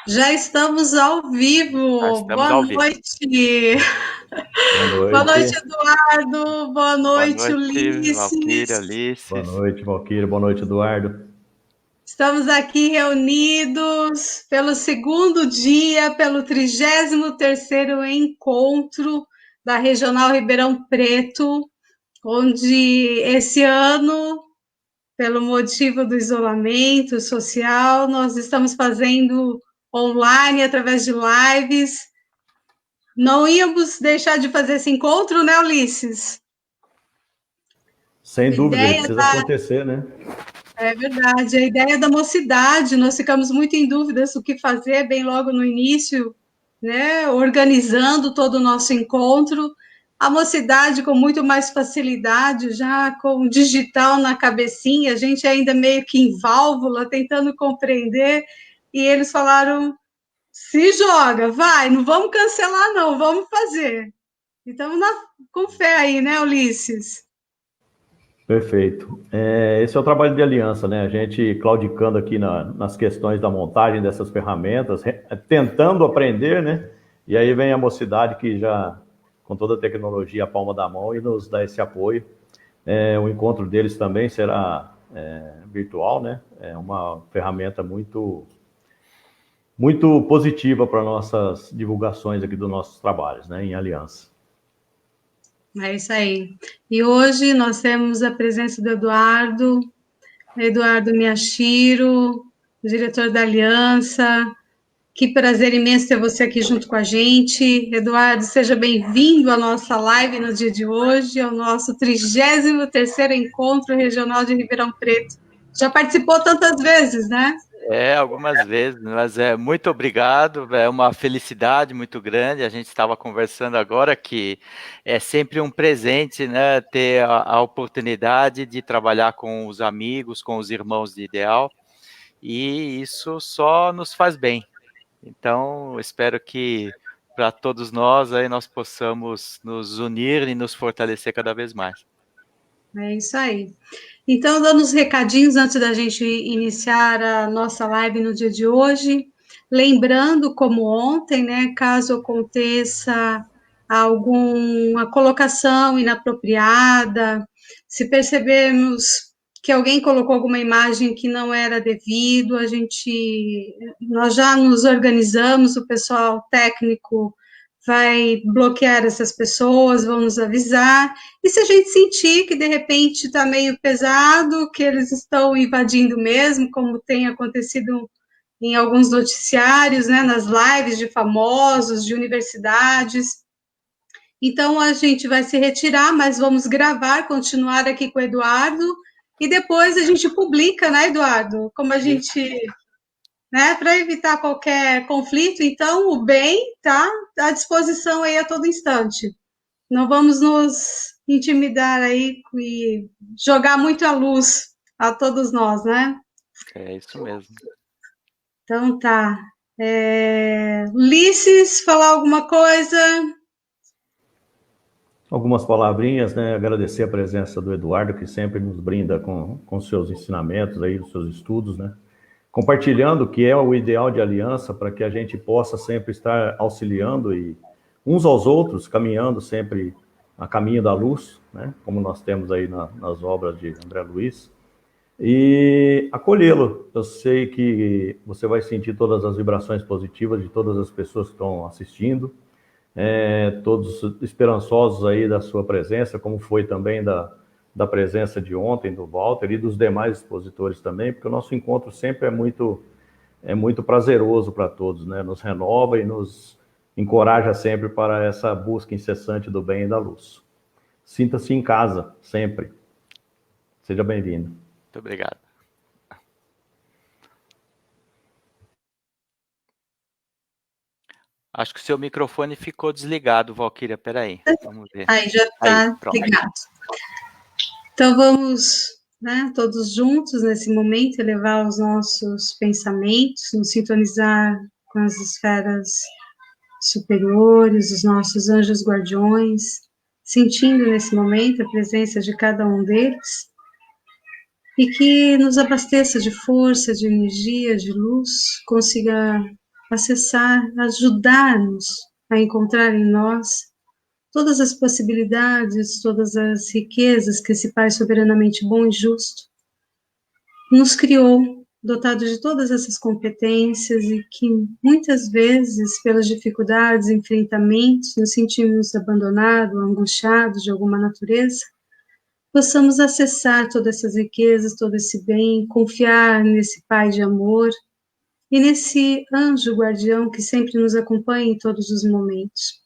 Já estamos ao Já vivo. estamos Boa ao vivo. noite. Boa Boa noite, noite. Eduardo. Boa Boa noite, noite, Valquíria, Ulisses. Boa Ulisses. noite, Valquíria. Boa noite, Eduardo. Estamos aqui reunidos pelo segundo dia, pelo 33º encontro da Regional Ribeirão Preto, onde esse ano, pelo motivo do isolamento social, nós estamos fazendo online, através de lives. Não íamos deixar de fazer esse encontro, né, Ulisses? Sem A dúvida, ele ideia precisa acontecer, né? é verdade, a ideia da mocidade, nós ficamos muito em dúvidas o que fazer bem logo no início, né, organizando todo o nosso encontro. A mocidade com muito mais facilidade, já com o digital na cabecinha, a gente ainda meio que em válvula, tentando compreender, e eles falaram, se joga, vai, não vamos cancelar não, vamos fazer. Então, com fé aí, né, Ulisses? Perfeito. Esse é o trabalho de aliança, né? A gente claudicando aqui nas questões da montagem dessas ferramentas, tentando aprender, né? E aí vem a mocidade que já, com toda a tecnologia à palma da mão, e nos dá esse apoio. O encontro deles também será virtual, né? É uma ferramenta muito positiva para nossas divulgações aqui dos nossos trabalhos, né? Em aliança. É isso aí. E hoje nós temos a presença do Eduardo Miyashiro, diretor da Aliança. Que prazer imenso ter você aqui junto com a gente. Eduardo, seja bem-vindo à nossa live no dia de hoje, ao nosso 33º Encontro Regional de Ribeirão Preto. Já participou tantas vezes, né? Algumas vezes, mas muito obrigado, é uma felicidade muito grande. A gente estava conversando agora que é sempre um presente, né, ter a oportunidade de trabalhar com os amigos, com os irmãos de ideal, e isso só nos faz bem. Então, espero que para todos nós aí nós possamos nos unir e nos fortalecer cada vez mais. É isso aí. Então, dando os recadinhos antes da gente iniciar a nossa live no dia de hoje, lembrando, como ontem, né, caso aconteça alguma colocação inapropriada, se percebermos que alguém colocou alguma imagem que não era devido, nós já nos organizamos, o pessoal técnico vai bloquear essas pessoas, vão nos avisar. E se a gente sentir que de repente está meio pesado, que eles estão invadindo mesmo, como tem acontecido em alguns noticiários, né, nas lives de famosos, de universidades. Então a gente vai se retirar, mas vamos gravar, continuar aqui com o Eduardo, e depois a gente publica, né, Eduardo? Como a gente, né, para evitar qualquer conflito, então o bem está à disposição aí a todo instante. Não vamos nos intimidar aí e jogar muita luz a todos nós, né? É isso mesmo. Então tá. Ulisses, falar alguma coisa? Algumas palavrinhas, né? Agradecer a presença do Eduardo, que sempre nos brinda com seus ensinamentos aí, os seus estudos, né? Compartilhando o que é o ideal de aliança para que a gente possa sempre estar auxiliando e uns aos outros, caminhando sempre a caminho da luz, né? Como nós temos aí nas obras de André Luiz, e acolhê-lo. Eu sei que você vai sentir todas as vibrações positivas de todas as pessoas que estão assistindo, todos esperançosos aí da sua presença, como foi também da presença de ontem do Walter e dos demais expositores também, porque o nosso encontro sempre é muito prazeroso para todos, né? Nos renova e nos encoraja sempre para essa busca incessante do bem e da luz. Sinta-se em casa, sempre. Seja bem-vindo. Muito obrigado. Acho que o seu microfone ficou desligado, Valquíria. Peraí, vamos ver. Aí já Aí, está pronto. ligado. Então vamos, né, todos juntos nesse momento, elevar os nossos pensamentos, nos sintonizar com as esferas superiores, os nossos anjos guardiões, sentindo nesse momento a presença de cada um deles e que nos abasteça de força, de energia, de luz, consiga acessar, ajudar-nos a encontrar em nós todas as possibilidades, todas as riquezas que esse Pai soberanamente bom e justo nos criou, dotado de todas essas competências e que muitas vezes, pelas dificuldades, enfrentamentos, nos sentimos abandonados, angustiados de alguma natureza, possamos acessar todas essas riquezas, todo esse bem, confiar nesse Pai de amor e nesse anjo guardião que sempre nos acompanha em todos os momentos.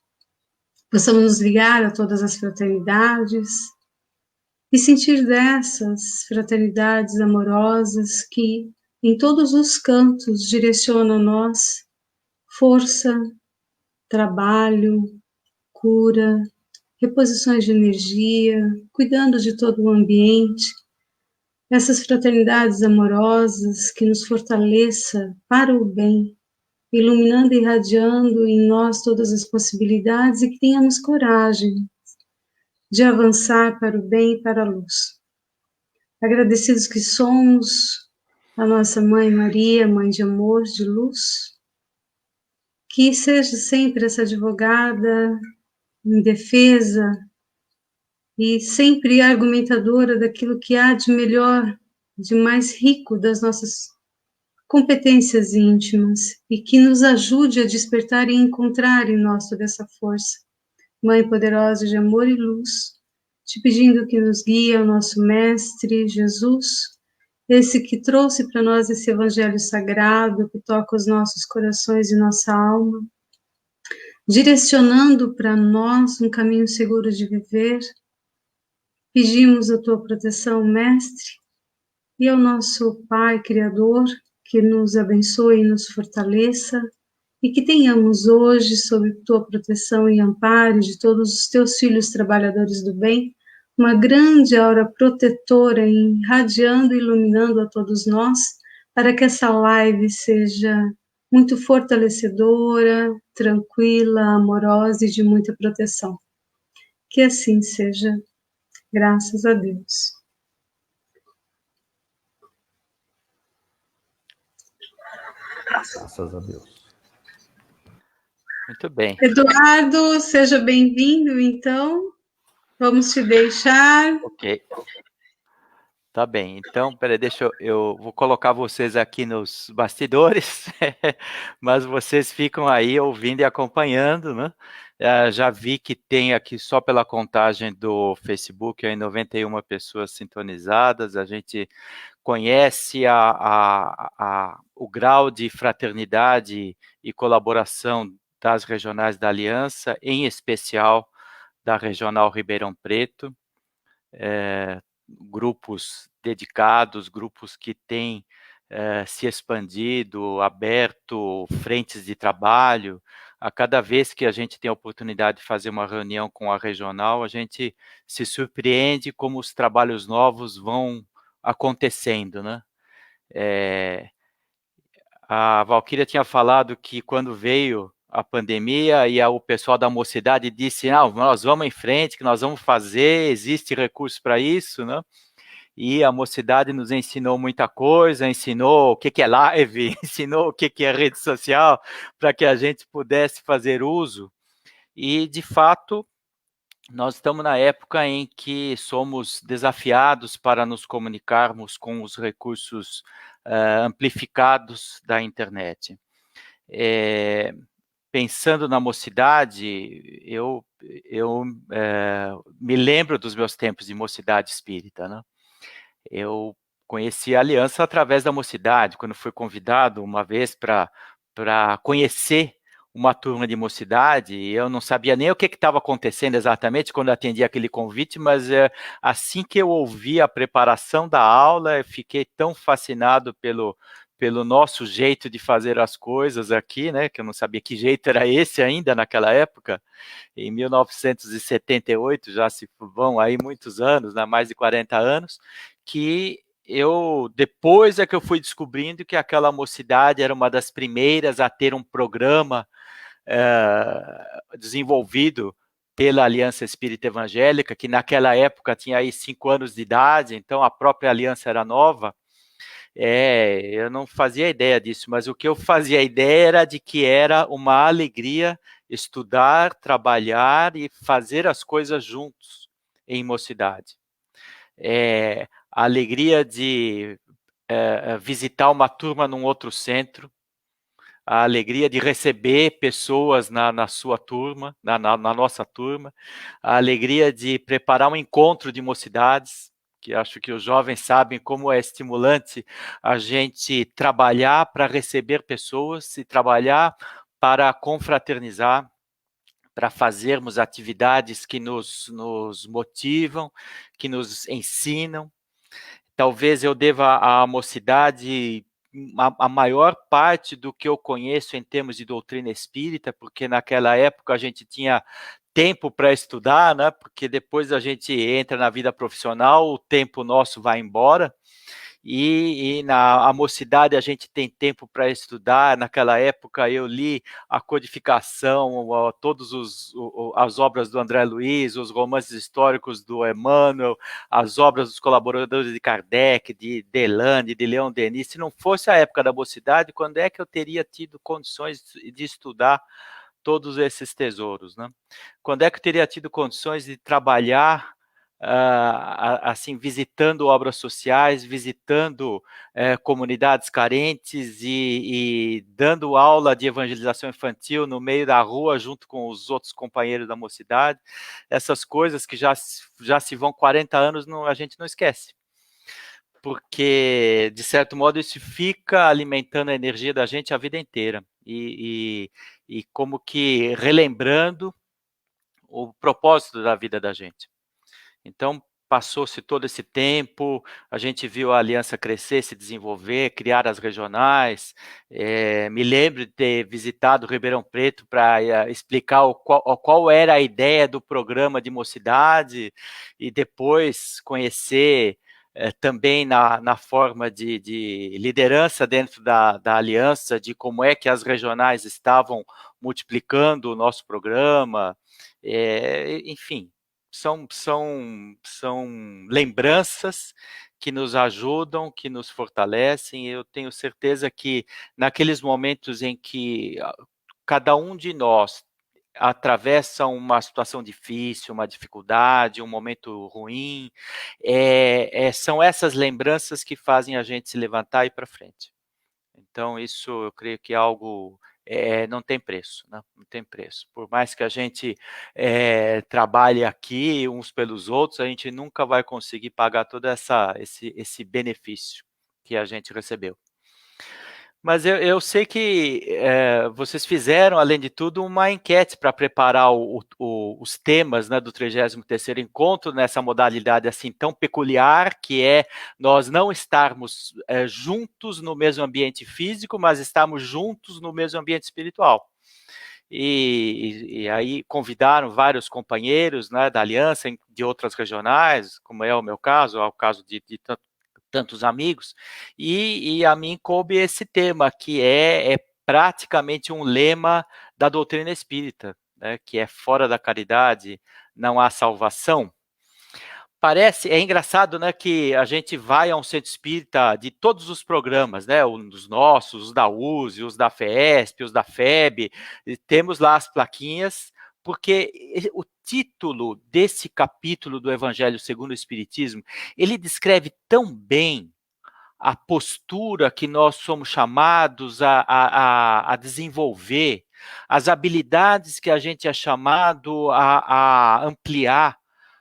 Possamos nos ligar a todas as fraternidades e sentir dessas fraternidades amorosas que, em todos os cantos, direcionam a nós força, trabalho, cura, reposições de energia, cuidando de todo o ambiente, essas fraternidades amorosas que nos fortaleça para o bem, iluminando e irradiando em nós todas as possibilidades e que tenhamos coragem de avançar para o bem e para a luz. Agradecidos que somos a nossa Mãe Maria, Mãe de amor, de luz, que seja sempre essa advogada em defesa e sempre argumentadora daquilo que há de melhor, de mais rico das nossas competências íntimas e que nos ajude a despertar e encontrar em nós toda essa força. Mãe poderosa de amor e luz, te pedindo que nos guie ao nosso Mestre Jesus, esse que trouxe para nós esse Evangelho sagrado que toca os nossos corações e nossa alma, direcionando para nós um caminho seguro de viver. Pedimos a tua proteção, Mestre, e ao nosso Pai Criador, que nos abençoe e nos fortaleça, e que tenhamos hoje, sob tua proteção e amparo de todos os teus filhos trabalhadores do bem, uma grande aura protetora irradiando e iluminando a todos nós, para que essa live seja muito fortalecedora, tranquila, amorosa e de muita proteção. Que assim seja, graças a Deus. Graças a Deus. Muito bem. Eduardo, seja bem-vindo, então. Vamos te deixar. Ok. Tá bem. Então, peraí, eu vou colocar vocês aqui nos bastidores, mas vocês ficam aí ouvindo e acompanhando, né? Já vi que tem aqui, só pela contagem do Facebook, aí 91 pessoas sintonizadas. A gente conhece o grau de fraternidade e colaboração das regionais da Aliança, em especial da Regional Ribeirão Preto, grupos dedicados, grupos que têm se expandido, aberto frentes de trabalho. A cada vez que a gente tem a oportunidade de fazer uma reunião com a regional, a gente se surpreende como os trabalhos novos vão acontecendo, né? A Valquíria tinha falado que quando veio a pandemia e o pessoal da mocidade disse, não, nós vamos em frente, que nós vamos fazer, existe recurso para isso, né? E a mocidade nos ensinou muita coisa, ensinou o que é live, ensinou o que é rede social, para que a gente pudesse fazer uso. E, de fato, nós estamos na época em que somos desafiados para nos comunicarmos com os recursos amplificados da internet. Pensando na mocidade, eu me lembro dos meus tempos de mocidade espírita, né? Eu conheci a Aliança através da mocidade, quando fui convidado uma vez para conhecer uma turma de mocidade, eu não sabia nem o que estava acontecendo exatamente quando atendi aquele convite, mas assim que eu ouvi a preparação da aula, eu fiquei tão fascinado pelo nosso jeito de fazer as coisas aqui, né, que eu não sabia que jeito era esse ainda naquela época, em 1978, já se vão aí muitos anos, né, mais de 40 anos, que depois é que eu fui descobrindo que aquela mocidade era uma das primeiras a ter um programa desenvolvido pela Aliança Espírita Evangélica, que naquela época tinha aí 5 anos de idade, então a própria aliança era nova, Eu não fazia ideia disso, mas o que eu fazia ideia era de que era uma alegria estudar, trabalhar e fazer as coisas juntos em mocidade. A alegria de visitar uma turma num outro centro, a alegria de receber pessoas na sua turma, na nossa turma, a alegria de preparar um encontro de mocidades, que acho que os jovens sabem como é estimulante a gente trabalhar para receber pessoas e trabalhar para confraternizar, para fazermos atividades que nos motivam, que nos ensinam. Talvez eu deva à mocidade a maior parte do que eu conheço em termos de doutrina espírita, porque naquela época a gente tinha tempo para estudar, né? Porque depois a gente entra na vida profissional, o tempo nosso vai embora. E na mocidade a gente tem tempo para estudar. Naquela época eu li a codificação, todas as obras do André Luiz, os romances históricos do Emmanuel, as obras dos colaboradores de Kardec, de Delane, de Leon Denis. Se não fosse a época da mocidade, quando é que eu teria tido condições de estudar todos esses tesouros, né? Quando é que eu teria tido condições de trabalhar assim, visitando obras sociais, visitando comunidades carentes e dando aula de evangelização infantil no meio da rua junto com os outros companheiros da mocidade? Essas coisas que já se vão 40 anos, a gente não esquece. Porque, de certo modo, isso fica alimentando a energia da gente a vida inteira. E como que relembrando o propósito da vida da gente. Então, passou-se todo esse tempo, a gente viu a aliança crescer, se desenvolver, criar as regionais. Me lembro de ter visitado Ribeirão Preto para explicar qual era a ideia do programa de mocidade e depois conhecer também na forma de liderança dentro da aliança, de como é que as regionais estavam multiplicando o nosso programa, enfim. São lembranças que nos ajudam, que nos fortalecem. Eu tenho certeza que naqueles momentos em que cada um de nós atravessa uma situação difícil, uma dificuldade, um momento ruim, são essas lembranças que fazem a gente se levantar e ir para frente. Então, isso eu creio que é algo não tem preço, né? Não tem preço. Por mais que a gente trabalhe aqui uns pelos outros, a gente nunca vai conseguir pagar todo esse benefício que a gente recebeu. Mas eu sei que vocês fizeram, além de tudo, uma enquete para preparar os temas, né, do 33º Encontro, nessa modalidade assim tão peculiar, que é nós não estarmos juntos no mesmo ambiente físico, mas estarmos juntos no mesmo ambiente espiritual. E aí convidaram vários companheiros, né, da Aliança, de outras regionais, como é o meu caso, é o caso de tantos amigos, e a mim coube esse tema, que é praticamente um lema da doutrina espírita, né, que é fora da caridade não há salvação. É engraçado, né, que a gente vai a um centro espírita de todos os programas, né, os nossos, os da USE, os da FESP, os da FEB, temos lá as plaquinhas, porque o título desse capítulo do Evangelho segundo o Espiritismo, ele descreve tão bem a postura que nós somos chamados a desenvolver, as habilidades que a gente é chamado a ampliar,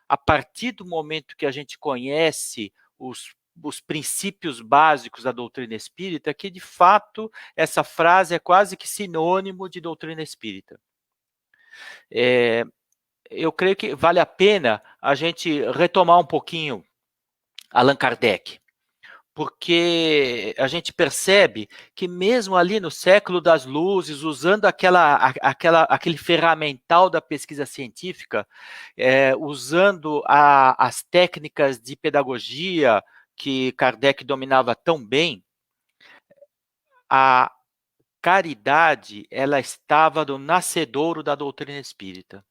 a partir do momento que a gente conhece os princípios básicos da doutrina espírita, que de fato essa frase é quase que sinônimo de doutrina espírita. Eu creio que vale a pena a gente retomar um pouquinho Allan Kardec, porque a gente percebe que mesmo ali no século das luzes, usando aquele ferramental da pesquisa científica, usando as técnicas de pedagogia que Kardec dominava tão bem, a caridade ela estava no nascedouro da doutrina espírita.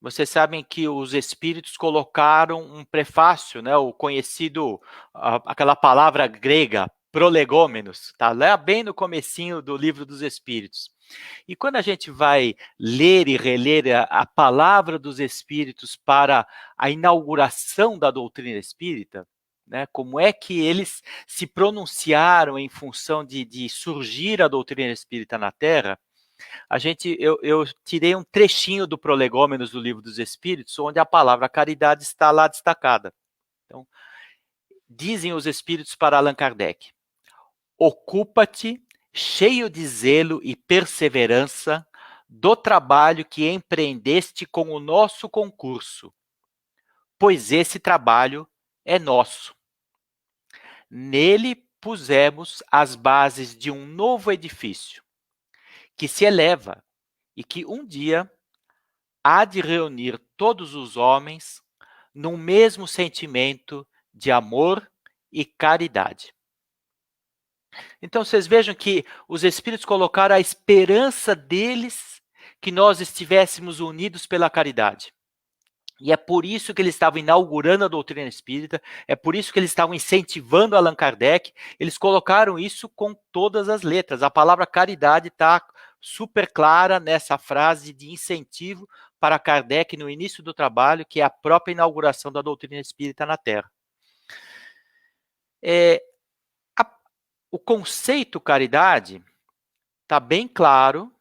vocês sabem que os espíritos colocaram um prefácio, né, o conhecido, aquela palavra grega, prolegômenos, está lá bem no comecinho do Livro dos Espíritos. E quando a gente vai ler e reler a palavra dos espíritos para a inauguração da doutrina espírita, né, como é que eles se pronunciaram em função de surgir a doutrina espírita na Terra, eu tirei um trechinho do Prolegômenos do Livro dos Espíritos, onde a palavra caridade está lá destacada. Então, dizem os espíritos para Allan Kardec: ocupa-te, cheio de zelo e perseverança, do trabalho que empreendeste com o nosso concurso, pois esse trabalho é nosso. Nele pusemos as bases de um novo edifício, que se eleva e que um dia há de reunir todos os homens num mesmo sentimento de amor e caridade. Então, vocês vejam que os espíritos colocaram a esperança deles que nós estivéssemos unidos pela caridade. E é por isso que eles estavam inaugurando a doutrina espírita, é por isso que eles estavam incentivando Allan Kardec. Eles colocaram isso com todas as letras. A palavra caridade está super clara nessa frase de incentivo para Kardec no início do trabalho, que é a própria inauguração da doutrina espírita na Terra. O conceito caridade está bem claro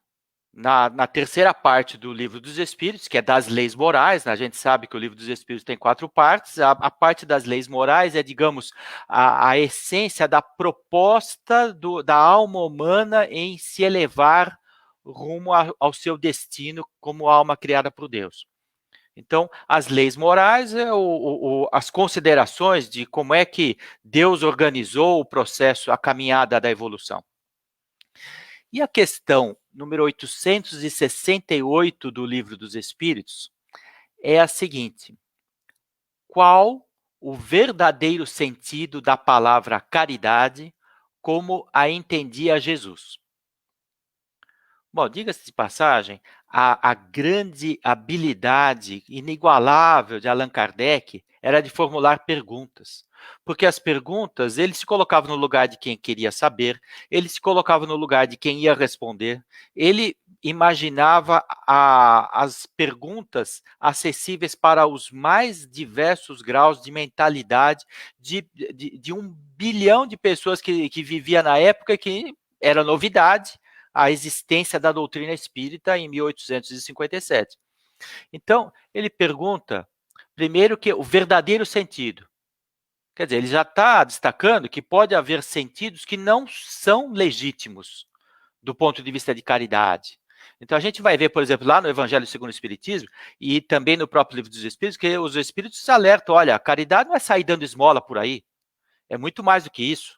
na terceira parte do Livro dos Espíritos, que é das leis morais. A gente sabe que o Livro dos Espíritos tem 4 partes. A parte das leis morais é, digamos, a essência da proposta da alma humana em se elevar rumo ao seu destino como alma criada por Deus. Então, as leis morais é as considerações de como é que Deus organizou o processo, a caminhada da evolução. E a questão número 868 do Livro dos Espíritos é a seguinte: qual o verdadeiro sentido da palavra caridade como a entendia Jesus? Bom, diga-se de passagem, a grande habilidade inigualável de Allan Kardec era de formular perguntas. Porque as perguntas, ele se colocava no lugar de quem queria saber, ele se colocava no lugar de quem ia responder, ele imaginava as perguntas acessíveis para os mais diversos graus de mentalidade de 1 bilhão de pessoas que vivia na época, que era novidade a existência da doutrina espírita em 1857. Então, ele pergunta, primeiro, que o verdadeiro sentido. Quer dizer, ele já está destacando que pode haver sentidos que não são legítimos do ponto de vista de caridade. Então, a gente vai ver, por exemplo, lá no Evangelho segundo o Espiritismo e também no próprio Livro dos Espíritos, que os Espíritos alertam: olha, a caridade não é sair dando esmola por aí, é muito mais do que isso.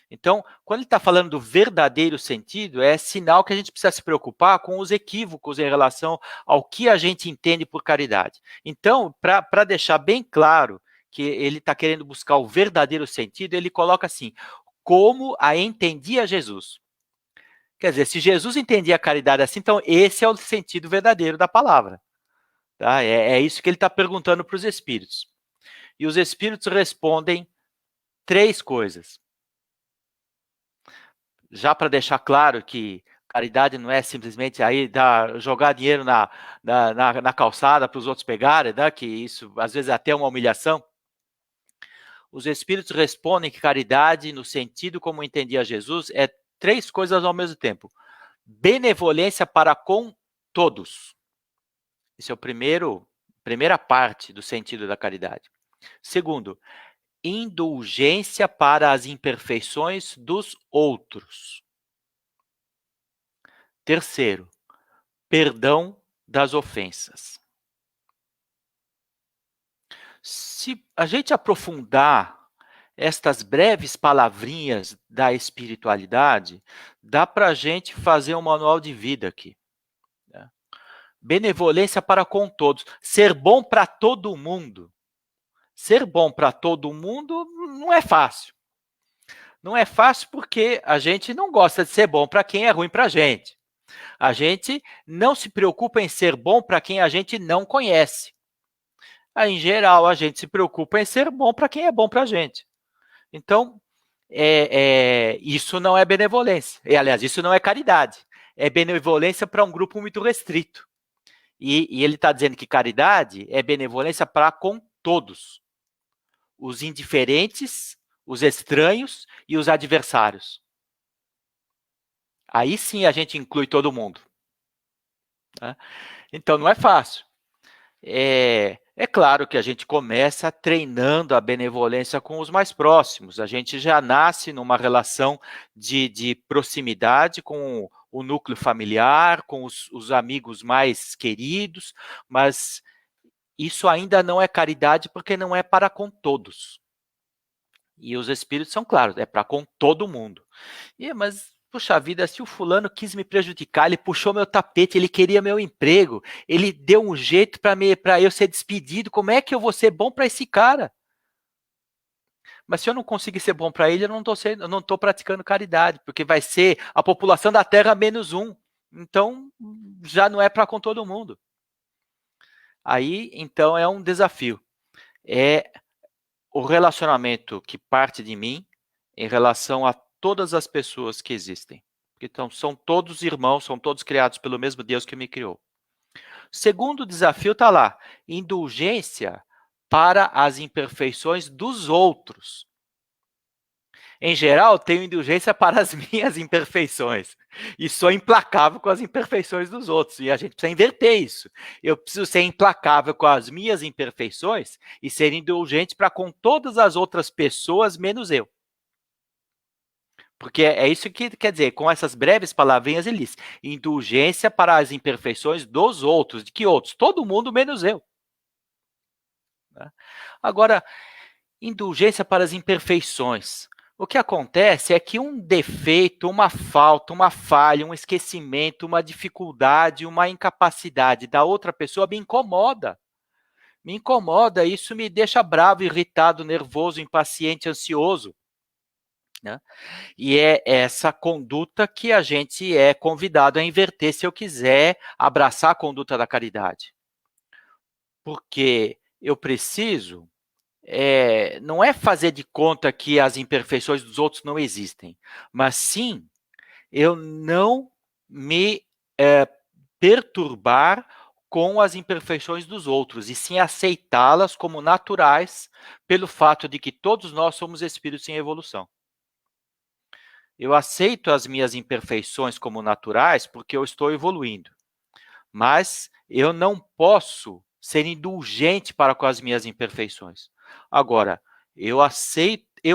Então, quando ele está falando do verdadeiro sentido, é sinal que a gente precisa se preocupar com os equívocos em relação ao que a gente entende por caridade. Então, para deixar bem claro que ele está querendo buscar o verdadeiro sentido, ele coloca assim: como a entendia Jesus. Quer dizer, se Jesus entendia a caridade assim, então esse é o sentido verdadeiro da palavra. Tá? É isso que ele está perguntando para os espíritos. E os espíritos respondem 3 coisas. Já para deixar claro que caridade não é simplesmente aí jogar dinheiro na calçada para os outros pegarem, né? Que isso às vezes é até uma humilhação. Os espíritos respondem que caridade, no sentido como entendia Jesus, é 3 coisas ao mesmo tempo. Benevolência para com todos. Esse é primeira parte do sentido da caridade. Segundo, indulgência para as imperfeições dos outros. Terceiro, perdão das ofensas. Se a gente aprofundar estas breves palavrinhas da espiritualidade, dá para a gente fazer um manual de vida aqui. Né? Benevolência para com todos. Ser bom para todo mundo. Ser bom para todo mundo não é fácil. Não é fácil porque a gente não gosta de ser bom para quem é ruim para a gente. A gente não se preocupa em ser bom para quem a gente não conhece. Em geral, a gente se preocupa em ser bom para quem é bom para a gente. Então, isso não é benevolência. Aliás, isso não é caridade. É benevolência para um grupo muito restrito. E ele está dizendo que caridade é benevolência para com todos. Os indiferentes, os estranhos e os adversários. Aí sim a gente inclui todo mundo. Né? Então, não é fácil. É claro que a gente começa treinando a benevolência com os mais próximos. A gente já nasce numa relação de proximidade com o núcleo familiar, com os amigos mais queridos, mas isso ainda não é caridade porque não é para com todos. E os espíritos são claros, é para com todo mundo. Mas, puxa vida, se o fulano quis me prejudicar, ele puxou meu tapete, ele queria meu emprego, ele deu um jeito para eu ser despedido, como é que eu vou ser bom para esse cara? Mas se eu não conseguir ser bom para ele, eu não estou praticando caridade, porque vai ser a população da Terra menos um. Então, já não é para com todo mundo. Aí, então, é um desafio. É o relacionamento que parte de mim em relação a todas as pessoas que existem. Então, são todos irmãos, são todos criados pelo mesmo Deus que me criou. Segundo desafio está lá, indulgência para as imperfeições dos outros. Em geral, tenho indulgência para as minhas imperfeições. E sou implacável com as imperfeições dos outros. E a gente precisa inverter isso. Eu preciso ser implacável com as minhas imperfeições e ser indulgente para com todas as outras pessoas, menos eu. Porque é isso que quer dizer, com essas breves palavrinhas ele diz, indulgência para as imperfeições dos outros. De que outros? Todo mundo, menos eu. Agora, indulgência para as imperfeições. O que acontece é que um defeito, uma falta, uma falha, um esquecimento, uma dificuldade, uma incapacidade da outra pessoa me incomoda. Me incomoda, isso me deixa bravo, irritado, nervoso, impaciente, ansioso. Né? E é essa conduta que a gente é convidado a inverter se eu quiser abraçar a conduta da caridade. Porque eu preciso, não é fazer de conta que as imperfeições dos outros não existem, mas sim eu não me perturbar com as imperfeições dos outros, e sim aceitá-las como naturais, pelo fato de que todos nós somos espíritos em evolução. Eu aceito as minhas imperfeições como naturais porque eu estou evoluindo. Mas eu não posso ser indulgente para com as minhas imperfeições. Agora, eu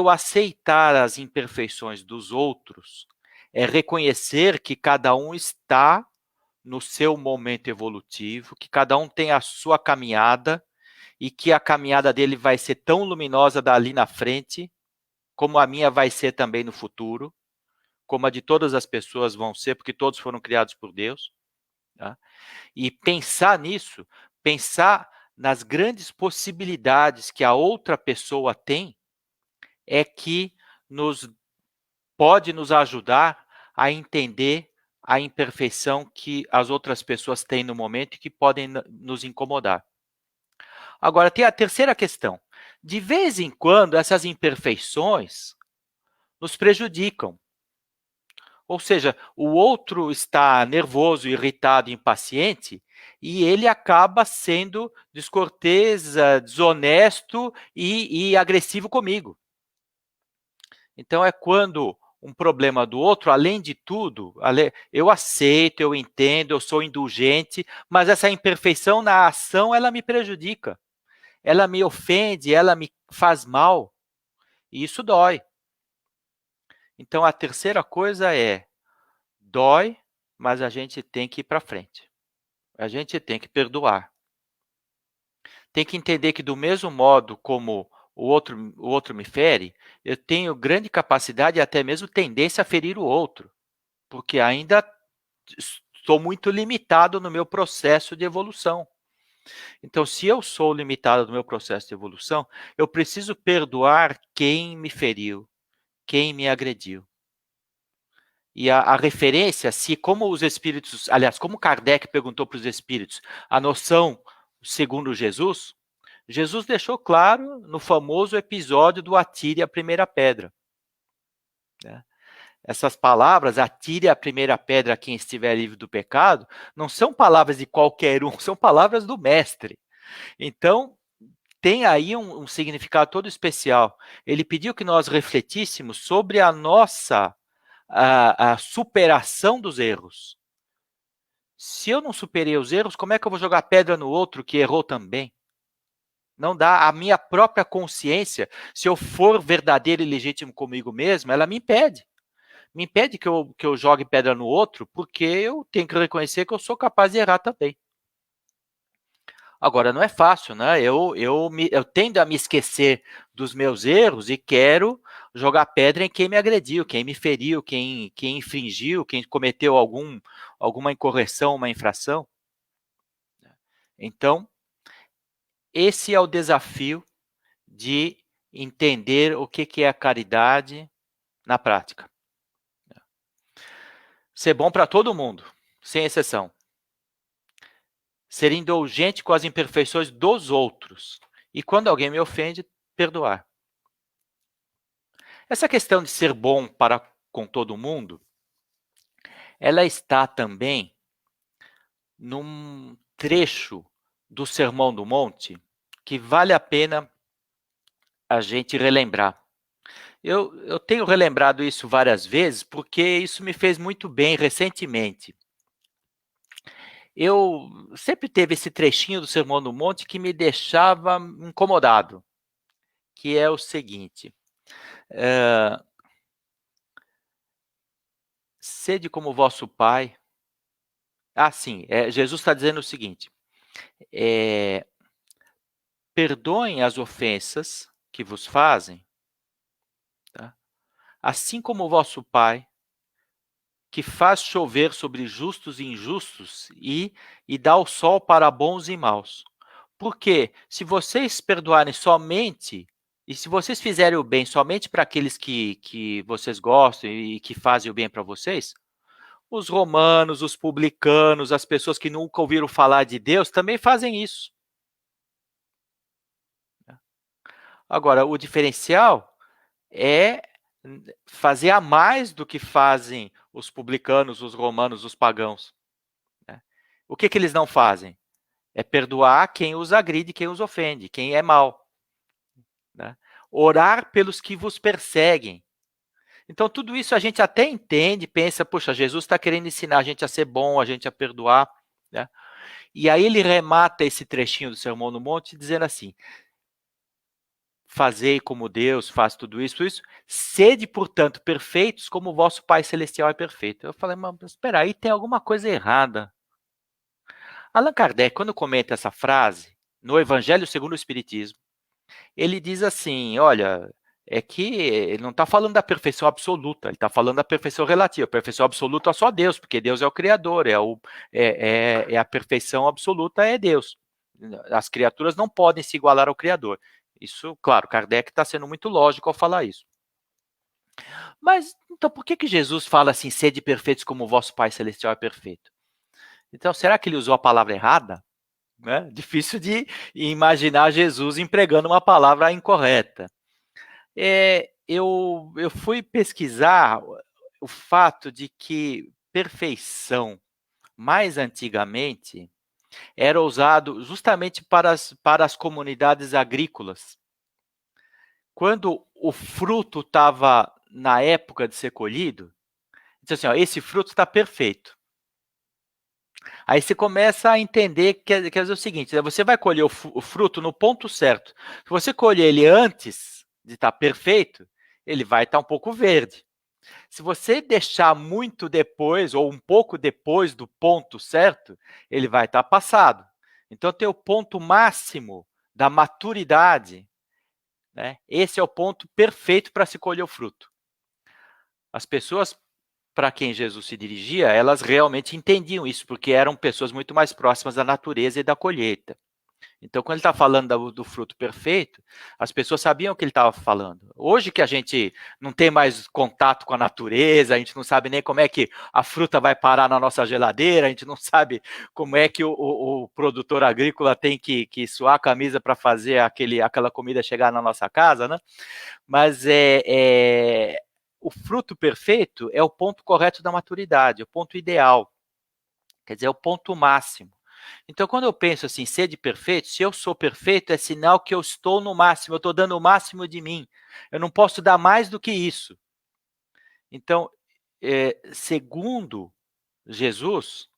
aceitar as imperfeições dos outros é reconhecer que cada um está no seu momento evolutivo, que cada um tem a sua caminhada e que a caminhada dele vai ser tão luminosa dali na frente, como a minha vai ser também no futuro, como a de todas as pessoas vão ser, porque todos foram criados por Deus. Tá? E pensar nisso, pensar nas grandes possibilidades que a outra pessoa tem, é que pode nos ajudar a entender a imperfeição que as outras pessoas têm no momento e que podem nos incomodar. Agora, tem a terceira questão. De vez em quando, essas imperfeições nos prejudicam. Ou seja, o outro está nervoso, irritado, impaciente, e ele acaba sendo descortês, desonesto e agressivo comigo. Então, é quando um problema do outro, além de tudo, eu aceito, eu entendo, eu sou indulgente, mas essa imperfeição na ação, ela me prejudica. Ela me ofende, ela me faz mal. E isso dói. Então, a terceira coisa dói, mas a gente tem que ir para frente. A gente tem que perdoar. Tem que entender que do mesmo modo como o outro me fere, eu tenho grande capacidade e até mesmo tendência a ferir o outro, porque ainda estou muito limitado no meu processo de evolução. Então, se eu sou limitado no meu processo de evolução, eu preciso perdoar quem me feriu, quem me agrediu. E a referência, se como os espíritos, aliás, como Kardec perguntou para os espíritos, a noção segundo Jesus, Jesus deixou claro no famoso episódio do atire a primeira pedra. Né? Essas palavras, atire a primeira pedra a quem estiver livre do pecado, não são palavras de qualquer um, são palavras do mestre. Então, tem aí um significado todo especial. Ele pediu que nós refletíssemos sobre a nossa a superação dos erros. Se eu não superei os erros, como é que eu vou jogar pedra no outro que errou também? Não dá. A minha própria consciência, se eu for verdadeiro e legítimo comigo mesmo, ela me impede. Me impede que eu jogue pedra no outro, porque eu tenho que reconhecer que eu sou capaz de errar também. Agora, não é fácil, né? Eu tendo a me esquecer dos meus erros e quero jogar pedra em quem me agrediu, quem me feriu, quem infringiu, quem cometeu alguma incorreção, uma infração. Então, esse é o desafio de entender o que é a caridade na prática. Ser bom para todo mundo, sem exceção. Ser indulgente com as imperfeições dos outros. E quando alguém me ofende, perdoar. Essa questão de ser bom para com todo mundo, ela está também num trecho do Sermão do Monte que vale a pena a gente relembrar. Eu tenho relembrado isso várias vezes porque isso me fez muito bem recentemente. Eu sempre teve esse trechinho do Sermão do Monte que me deixava incomodado, que é o seguinte: sede como vosso Pai. Sim, Jesus está dizendo o seguinte: perdoem as ofensas que vos fazem, tá? Assim como o vosso Pai, que faz chover sobre justos e injustos e dá o sol para bons e maus. Porque se vocês perdoarem somente, e se vocês fizerem o bem somente para aqueles que vocês gostam e que fazem o bem para vocês, os romanos, os publicanos, as pessoas que nunca ouviram falar de Deus também fazem isso. Agora, o diferencial é fazer a mais do que fazem os publicanos, os romanos, os pagãos. Né? O que eles não fazem? É perdoar quem os agride, quem os ofende, quem é mau. Né? Orar pelos que vos perseguem. Então, tudo isso a gente até entende, pensa, poxa, Jesus está querendo ensinar a gente a ser bom, a gente a perdoar. Né? E aí ele remata esse trechinho do Sermão no Monte dizendo assim: fazei como Deus faz tudo isso, sede, portanto, perfeitos como o vosso Pai Celestial é perfeito. Eu falei, mas espera aí, tem alguma coisa errada. Allan Kardec, quando comenta essa frase, no Evangelho segundo o Espiritismo, ele diz assim, olha, é que ele não está falando da perfeição absoluta, ele está falando da perfeição relativa. A perfeição absoluta é só Deus, porque Deus é o Criador, a perfeição absoluta é Deus. As criaturas não podem se igualar ao Criador. Isso, claro, Kardec está sendo muito lógico ao falar isso. Mas, então, por que Jesus fala assim, sede perfeitos como o vosso Pai Celestial é perfeito? Então, será que ele usou a palavra errada? Né? Difícil de imaginar Jesus empregando uma palavra incorreta. Eu fui pesquisar o fato de que perfeição, mais antigamente, era usado justamente para as comunidades agrícolas. Quando o fruto estava na época de ser colhido, diz assim, ó, esse fruto está perfeito. Aí você começa a entender que quer dizer o seguinte, você vai colher o fruto no ponto certo. Se você colher ele antes de estar perfeito, ele vai estar um pouco verde. Se você deixar muito depois ou um pouco depois do ponto certo, ele vai estar passado. Então tem o ponto máximo da maturidade, né? Esse é o ponto perfeito para se colher o fruto. As pessoas para quem Jesus se dirigia, elas realmente entendiam isso, porque eram pessoas muito mais próximas da natureza e da colheita. Então, quando ele está falando do fruto perfeito, as pessoas sabiam o que ele estava falando. Hoje que a gente não tem mais contato com a natureza, a gente não sabe nem como é que a fruta vai parar na nossa geladeira, a gente não sabe como é que o produtor agrícola tem que suar a camisa para fazer aquela comida chegar na nossa casa, né? Mas o fruto perfeito é o ponto correto da maturidade, o ponto ideal, quer dizer, é o ponto máximo. Então, quando eu penso assim, sede perfeito, se eu sou perfeito, é sinal que eu estou no máximo, eu estou dando o máximo de mim. Eu não posso dar mais do que isso. Então, segundo Jesus,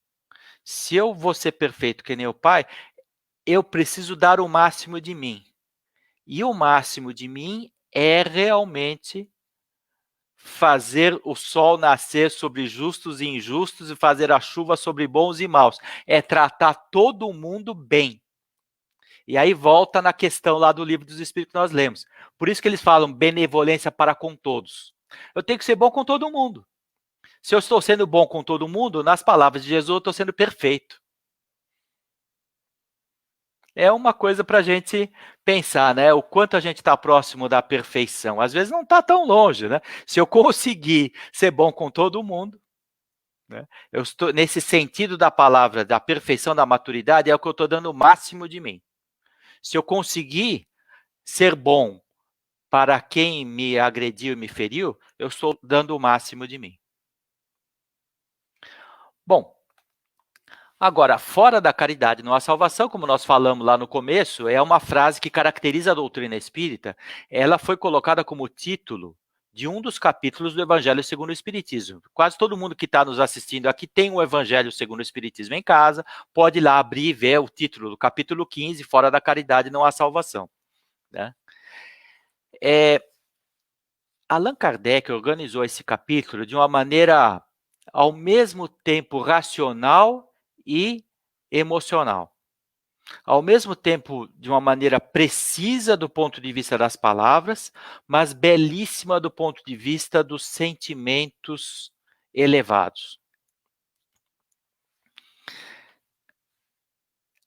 se eu vou ser perfeito que nem o Pai, eu preciso dar o máximo de mim. E o máximo de mim é realmente fazer o sol nascer sobre justos e injustos e fazer a chuva sobre bons e maus. É tratar todo mundo bem. E aí volta na questão lá do livro dos Espíritos que nós lemos. Por isso que eles falam benevolência para com todos. Eu tenho que ser bom com todo mundo. Se eu estou sendo bom com todo mundo, nas palavras de Jesus, eu estou sendo perfeito. É uma coisa para a gente pensar, né? O quanto a gente está próximo da perfeição. Às vezes não está tão longe, né? Se eu conseguir ser bom com todo mundo, né? Eu estou nesse sentido da palavra, da perfeição, da maturidade, é o que eu estou dando o máximo de mim. Se eu conseguir ser bom para quem me agrediu e me feriu, eu estou dando o máximo de mim. Bom, agora, fora da caridade não há salvação, como nós falamos lá no começo, é uma frase que caracteriza a doutrina espírita. Ela foi colocada como título de um dos capítulos do Evangelho segundo o Espiritismo. Quase todo mundo que está nos assistindo aqui tem o Evangelho segundo o Espiritismo em casa, pode ir lá abrir e ver o título do capítulo 15, fora da caridade não há salvação. Né? Allan Kardec organizou esse capítulo de uma maneira ao mesmo tempo racional e emocional. Ao mesmo tempo, de uma maneira precisa do ponto de vista das palavras, mas belíssima do ponto de vista dos sentimentos elevados.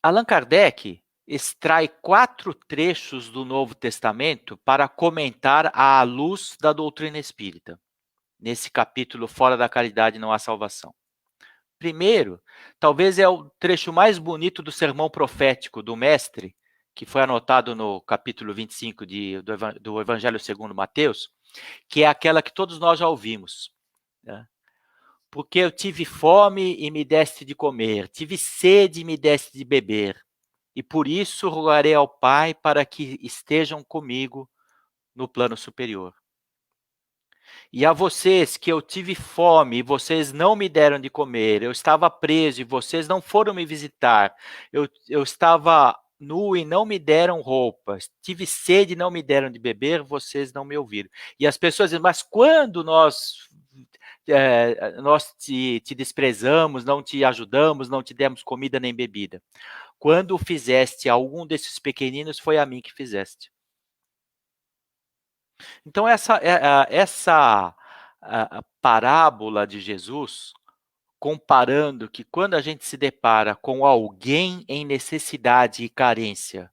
Allan Kardec extrai 4 trechos do Novo Testamento para comentar à luz da doutrina espírita. Nesse capítulo, Fora da Caridade não há salvação. Primeiro, talvez é o trecho mais bonito do sermão profético do Mestre, que foi anotado no capítulo 25 do Evangelho segundo Mateus, que é aquela que todos nós já ouvimos. Né? Porque eu tive fome e me deste de comer, tive sede e me deste de beber, e por isso rogarei ao Pai para que estejam comigo no plano superior. E a vocês que eu tive fome e vocês não me deram de comer, eu estava preso e vocês não foram me visitar, eu estava nu e não me deram roupas, tive sede e não me deram de beber, vocês não me ouviram. E as pessoas dizem, mas quando nós te desprezamos, não te ajudamos, não te demos comida nem bebida? Quando fizeste a algum desses pequeninos, foi a mim que fizeste. Então, essa a parábola de Jesus, comparando que quando a gente se depara com alguém em necessidade e carência,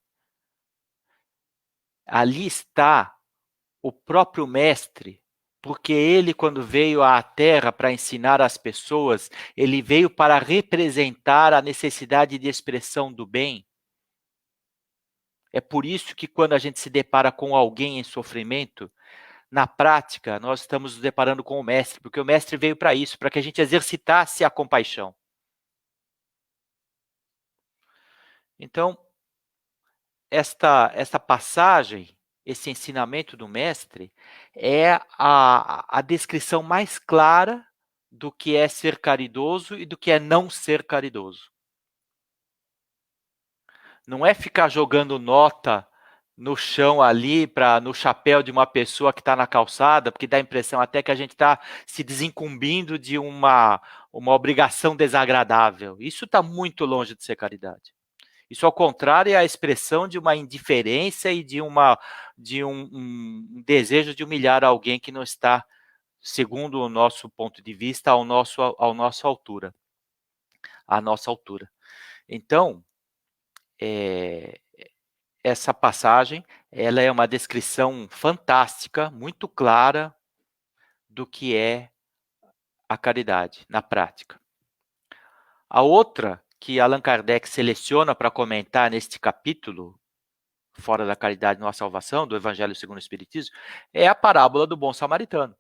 ali está o próprio Mestre, porque ele, quando veio à Terra para ensinar as pessoas, ele veio para representar a necessidade de expressão do bem. É por isso que quando a gente se depara com alguém em sofrimento, na prática, nós estamos nos deparando com o Mestre, porque o Mestre veio para isso, para que a gente exercitasse a compaixão. Então, esta passagem, esse ensinamento do Mestre, é a descrição mais clara do que é ser caridoso e do que é não ser caridoso. Não é ficar jogando nota no chão ali, no chapéu de uma pessoa que está na calçada, porque dá a impressão até que a gente está se desincumbindo de uma obrigação desagradável. Isso está muito longe de ser caridade. Isso, ao contrário, é a expressão de uma indiferença e de um desejo de humilhar alguém que não está, segundo o nosso ponto de vista, à nossa altura. Então, essa passagem, ela é uma descrição fantástica, muito clara do que é a caridade na prática. A outra que Allan Kardec seleciona para comentar neste capítulo, Fora da Caridade, Não Há Salvação, do Evangelho segundo o Espiritismo, é a parábola do bom samaritano.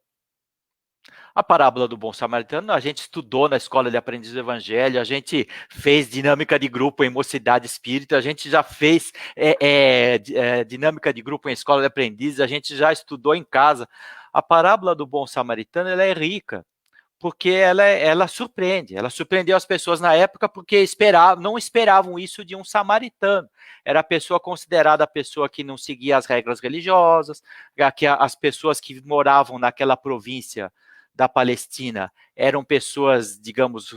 A parábola do bom samaritano a gente estudou na escola de aprendiz do Evangelho, a gente fez dinâmica de grupo em Mocidade Espírita, a gente já fez dinâmica de grupo em escola de aprendiz, a gente já estudou em casa. A parábola do bom samaritano ela é rica, porque ela surpreende. Ela surpreendeu as pessoas na época porque não esperavam isso de um samaritano. Era a pessoa considerada a pessoa que não seguia as regras religiosas, que as pessoas que moravam naquela província da Palestina eram pessoas, digamos,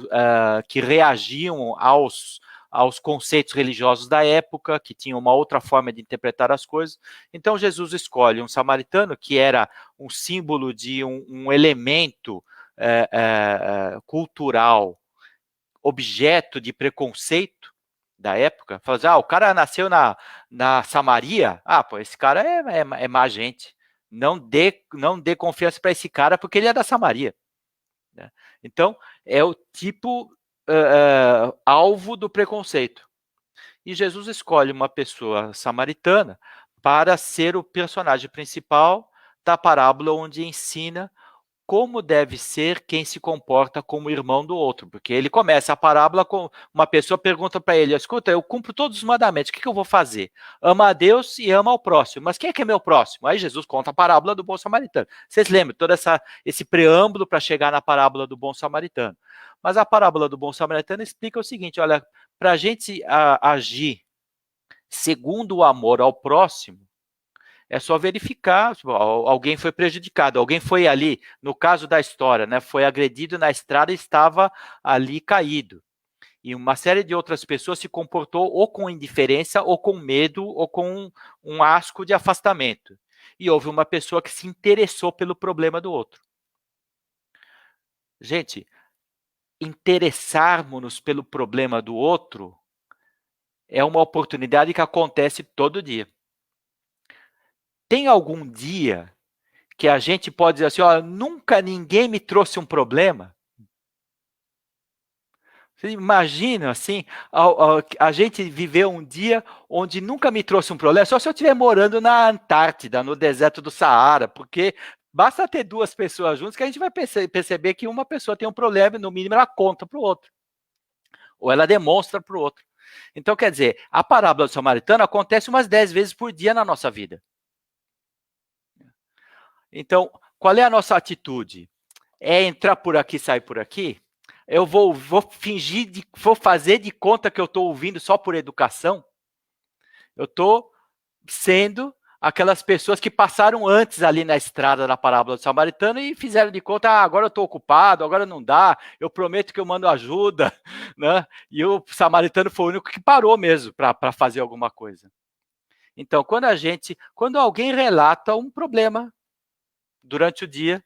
que reagiam aos conceitos religiosos da época, que tinham uma outra forma de interpretar as coisas. Então Jesus escolhe um samaritano que era um símbolo de um elemento cultural, objeto de preconceito da época. Fala assim, o cara nasceu na Samaria, pô, esse cara é má gente. Não dê confiança para esse cara porque ele é da Samaria. Né? Então, é o tipo alvo do preconceito. E Jesus escolhe uma pessoa samaritana para ser o personagem principal da parábola, onde ensina como deve ser quem se comporta como irmão do outro, porque ele começa a parábola com uma pessoa pergunta para ele, escuta, eu cumpro todos os mandamentos, o que eu vou fazer? Ama a Deus e ama ao próximo, mas quem é que é meu próximo? Aí Jesus conta a parábola do bom samaritano. Vocês lembram, todo esse preâmbulo para chegar na parábola do bom samaritano. Mas a parábola do bom samaritano explica o seguinte, olha, para a gente agir segundo o amor ao próximo, é só verificar, alguém foi prejudicado, alguém foi ali, no caso da história, né, foi agredido na estrada e estava ali caído. E uma série de outras pessoas se comportou ou com indiferença, ou com medo, ou com um asco de afastamento. E houve uma pessoa que se interessou pelo problema do outro. Gente, interessarmos-nos pelo problema do outro é uma oportunidade que acontece todo dia. Tem algum dia que a gente pode dizer assim, nunca ninguém me trouxe um problema? Você imagina, assim, a gente viveu um dia onde nunca me trouxe um problema, só se eu estiver morando na Antártida, no deserto do Saara, porque basta ter duas pessoas juntas que a gente vai perceber que uma pessoa tem um problema, no mínimo ela conta para o outro, ou ela demonstra para o outro. Então, quer dizer, a parábola do samaritano acontece umas 10 vezes por dia na nossa vida. Então, qual é a nossa atitude? É entrar por aqui, sair por aqui? Eu vou fazer de conta que eu estou ouvindo só por educação? Eu estou sendo aquelas pessoas que passaram antes ali na estrada da parábola do samaritano e fizeram de conta, agora eu estou ocupado, agora não dá, eu prometo que eu mando ajuda, né? E o samaritano foi o único que parou mesmo para fazer alguma coisa. Então, quando alguém relata um problema durante o dia,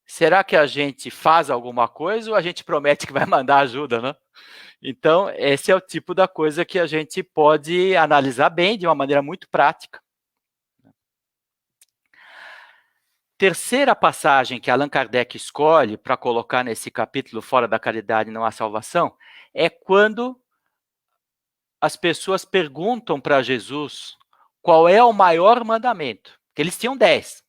será que a gente faz alguma coisa ou a gente promete que vai mandar ajuda, né? Então, esse é o tipo da coisa que a gente pode analisar bem, de uma maneira muito prática. Terceira passagem que Allan Kardec escolhe para colocar nesse capítulo Fora da Caridade Não Há Salvação é quando as pessoas perguntam para Jesus qual é o maior mandamento. Porque eles tinham 10.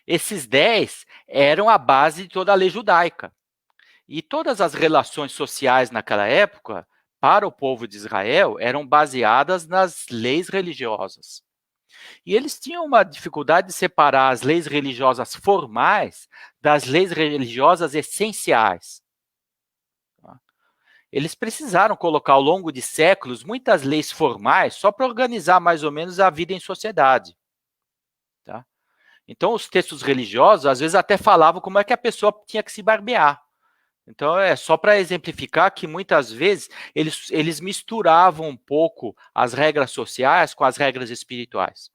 Esses 10 eram a base de toda a lei judaica. E todas as relações sociais naquela época, para o povo de Israel, eram baseadas nas leis religiosas. E eles tinham uma dificuldade de separar as leis religiosas formais das leis religiosas essenciais. Eles precisaram colocar ao longo de séculos muitas leis formais só para organizar mais ou menos a vida em sociedade. Tá? Então, os textos religiosos, às vezes, até falavam como é que a pessoa tinha que se barbear. Então, é só para exemplificar que, muitas vezes, eles misturavam um pouco as regras sociais com as regras espirituais.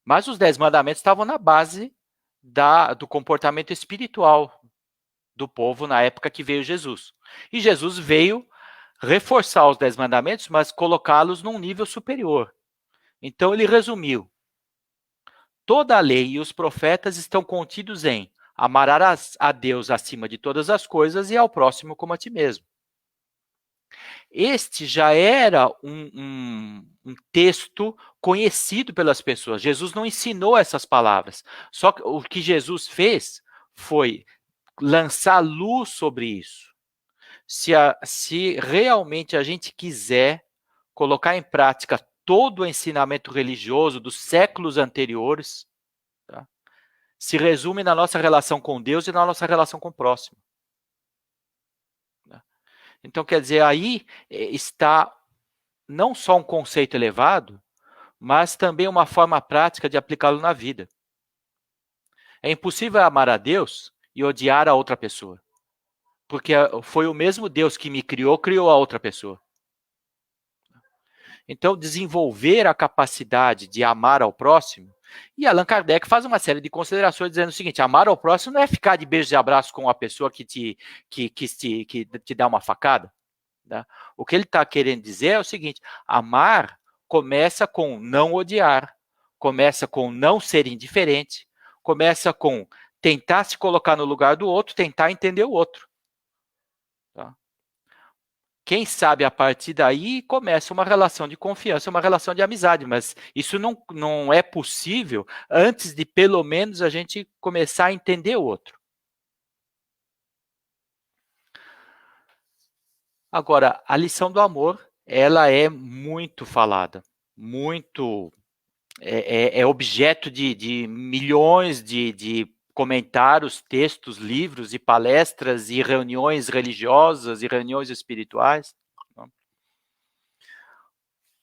Mas os 10 mandamentos estavam na base do comportamento espiritual do povo na época que veio Jesus. E Jesus veio reforçar os 10 mandamentos, mas colocá-los num nível superior. Então ele resumiu: toda a lei e os profetas estão contidos em amarás a Deus acima de todas as coisas e ao próximo como a ti mesmo. Este já era um texto conhecido pelas pessoas. Jesus não ensinou essas palavras. Só que o que Jesus fez foi lançar luz sobre isso. Se realmente a gente quiser colocar em prática todo o ensinamento religioso dos séculos anteriores, tá, se resume na nossa relação com Deus e na nossa relação com o próximo. Então, quer dizer, aí está não só um conceito elevado, mas também uma forma prática de aplicá-lo na vida. É impossível amar a Deus e odiar a outra pessoa, porque foi o mesmo Deus que me criou, criou a outra pessoa. Então, desenvolver a capacidade de amar ao próximo, e Allan Kardec faz uma série de considerações dizendo o seguinte: amar ao próximo não é ficar de beijos e abraços com a pessoa que te dá uma facada. Tá? O que ele está querendo dizer é o seguinte: amar começa com não odiar, começa com não ser indiferente, começa com tentar se colocar no lugar do outro, tentar entender o outro. Tá? Quem sabe a partir daí começa uma relação de confiança, uma relação de amizade, mas isso não é possível antes de pelo menos a gente começar a entender o outro. Agora, a lição do amor, ela é muito falada, muito é objeto de milhões de comentários, textos, livros e palestras e reuniões religiosas e reuniões espirituais.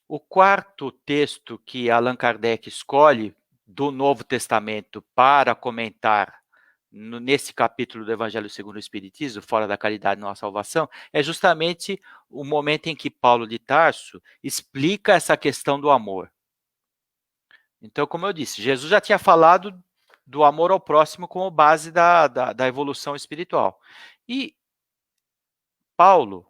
O quarto texto que Allan Kardec escolhe do Novo Testamento para comentar nesse capítulo do Evangelho segundo o Espiritismo, Fora da Caridade não há salvação, é justamente o momento em que Paulo de Tarso explica essa questão do amor. Então, como eu disse, Jesus já tinha falado do amor ao próximo como base da evolução espiritual. E Paulo,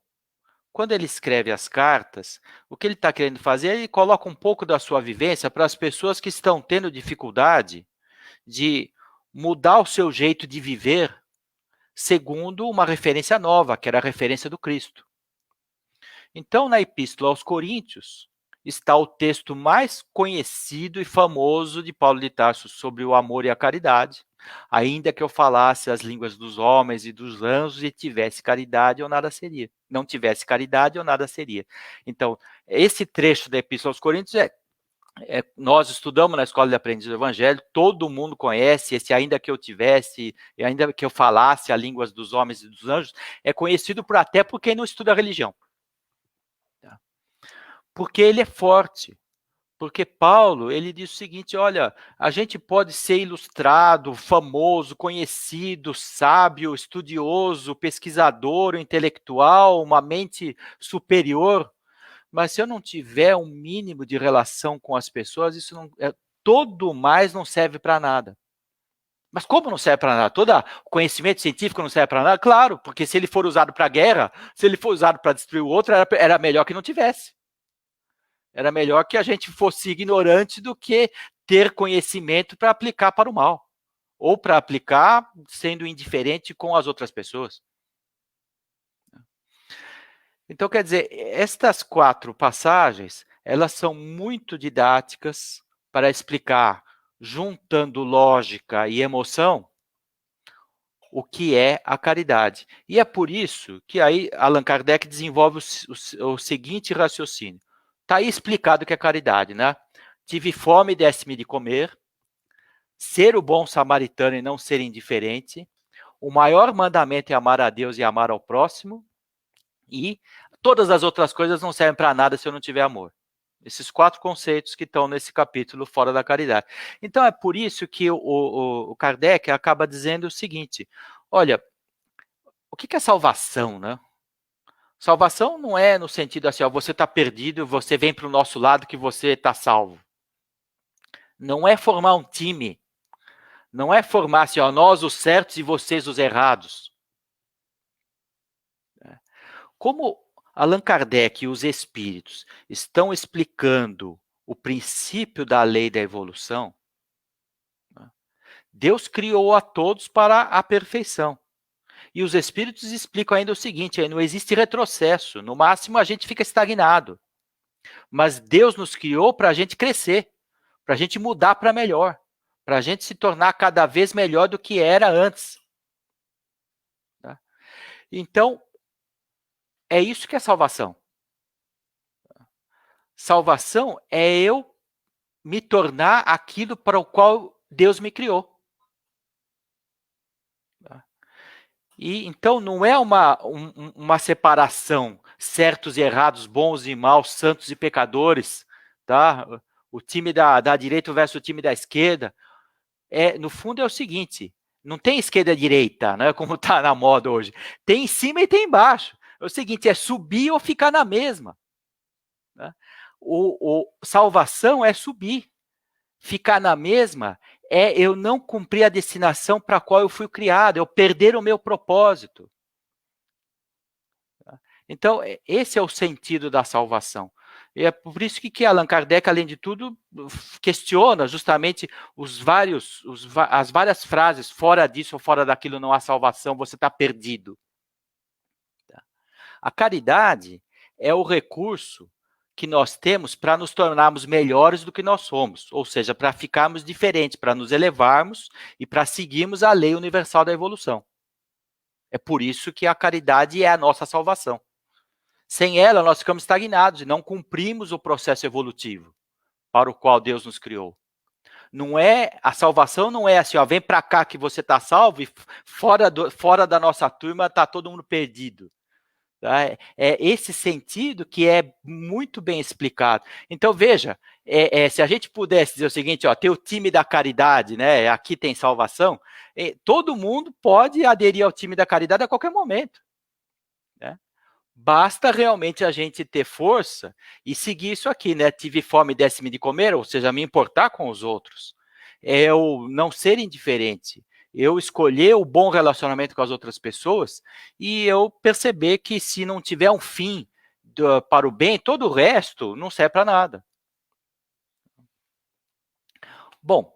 quando ele escreve as cartas, o que ele está querendo fazer é ele coloca um pouco da sua vivência para as pessoas que estão tendo dificuldade de mudar o seu jeito de viver segundo uma referência nova, que era a referência do Cristo. Então, na Epístola aos Coríntios, está o texto mais conhecido e famoso de Paulo de Tarso sobre o amor e a caridade. Ainda que eu falasse as línguas dos homens e dos anjos e tivesse caridade, eu nada seria. Não tivesse caridade, eu nada seria. Então, esse trecho da Epístola aos Coríntios nós estudamos na Escola de Aprendiz do Evangelho, todo mundo conhece esse ainda que eu tivesse, ainda que eu falasse as línguas dos homens e dos anjos, é conhecido até por quem não estuda a religião. Porque ele é forte. Porque Paulo, ele diz o seguinte: olha, a gente pode ser ilustrado, famoso, conhecido, sábio, estudioso, pesquisador, intelectual, uma mente superior, mas se eu não tiver um mínimo de relação com as pessoas, isso não, todo mais não serve para nada. Mas como não serve para nada? Todo o conhecimento científico não serve para nada? Claro, porque se ele for usado para guerra, se ele for usado para destruir o outro, era melhor que não tivesse. Era melhor que a gente fosse ignorante do que ter conhecimento para aplicar para o mal. Ou para aplicar sendo indiferente com as outras pessoas. Então, quer dizer, estas 4 passagens, elas são muito didáticas para explicar, juntando lógica e emoção, o que é a caridade. E é por isso que aí Allan Kardec desenvolve o seguinte raciocínio. Está aí explicado o que é caridade, né? Tive fome, desse-me de comer. Ser o bom samaritano e não ser indiferente. O maior mandamento é amar a Deus e amar ao próximo. E todas as outras coisas não servem para nada se eu não tiver amor. Esses 4 conceitos que estão nesse capítulo Fora da Caridade. Então é por isso que o Kardec acaba dizendo o seguinte: olha, o que é salvação, né? Salvação não é no sentido assim, ó, você está perdido, você vem para o nosso lado que você está salvo. Não é formar um time. Não é formar assim, ó, nós os certos e vocês os errados. Como Allan Kardec e os espíritos estão explicando o princípio da lei da evolução, né? Deus criou a todos para a perfeição. E os espíritos explicam ainda o seguinte: não existe retrocesso, no máximo a gente fica estagnado. Mas Deus nos criou para a gente crescer, para a gente mudar para melhor, para a gente se tornar cada vez melhor do que era antes. Tá? Então, é isso que é salvação. Salvação é eu me tornar aquilo para o qual Deus me criou. E então não é uma separação, certos e errados, bons e maus, santos e pecadores, tá? O time da direita versus o time da esquerda. No fundo é o seguinte: não tem esquerda e direita, né, como está na moda hoje. Tem em cima e tem embaixo. É o seguinte: é subir ou ficar na mesma. Né? Salvação é subir. Ficar na mesma é eu não cumprir a destinação para a qual eu fui criado, eu perder o meu propósito. Então, esse é o sentido da salvação. E é por isso que Allan Kardec, além de tudo, questiona justamente as várias frases: fora disso ou fora daquilo não há salvação, você está perdido. A caridade é o recurso que nós temos para nos tornarmos melhores do que nós somos, ou seja, para ficarmos diferentes, para nos elevarmos e para seguirmos a lei universal da evolução. É por isso que a caridade é a nossa salvação. Sem ela, nós ficamos estagnados e não cumprimos o processo evolutivo para o qual Deus nos criou. A salvação não é assim: vem para cá que você está salvo, e fora da nossa turma está todo mundo perdido. É esse sentido que é muito bem explicado. Então, veja, se a gente pudesse dizer o seguinte: tem o time da caridade, né? Aqui tem salvação, todo mundo pode aderir ao time da caridade a qualquer momento. Né? Basta realmente a gente ter força e seguir isso aqui, né? Tive fome, desse-me de comer, ou seja, me importar com os outros. É eu não ser indiferente. Eu escolher o bom relacionamento com as outras pessoas e eu perceber que se não tiver um fim para o bem, todo o resto não serve para nada. Bom,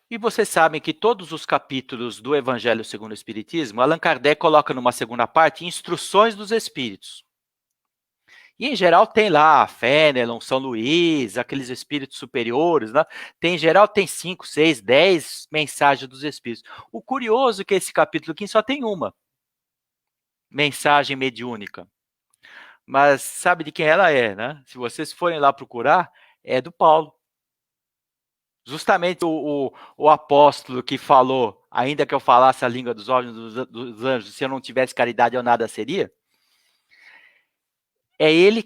e vocês sabem que todos os capítulos do Evangelho segundo o Espiritismo, Allan Kardec coloca numa segunda parte instruções dos Espíritos. E, em geral, tem lá Fénelon, São Luís, aqueles espíritos superiores, né? Em geral, tem 5, 6, 10 mensagens dos espíritos. O curioso é que esse capítulo aqui só tem uma mensagem mediúnica. Mas sabe de quem ela é, né? Se vocês forem lá procurar, é do Paulo. Justamente o apóstolo que falou: ainda que eu falasse a língua dos homens dos anjos, se eu não tivesse caridade, eu nada seria. Ele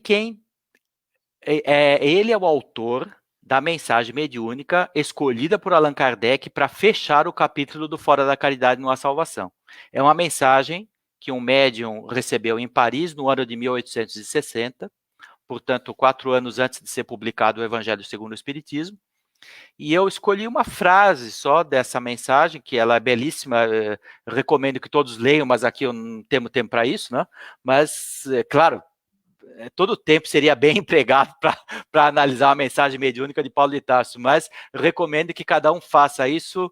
é o autor da mensagem mediúnica escolhida por Allan Kardec para fechar o capítulo do Fora da Caridade não há salvação. É uma mensagem que um médium recebeu em Paris no ano de 1860, portanto, 4 anos antes de ser publicado o Evangelho segundo o Espiritismo. E eu escolhi uma frase só dessa mensagem, que ela é belíssima, recomendo que todos leiam, mas aqui eu não tenho tempo para isso, né? Mas, claro, todo o tempo seria bem empregado para analisar a mensagem mediúnica de Paulo de Tarso, mas recomendo que cada um faça isso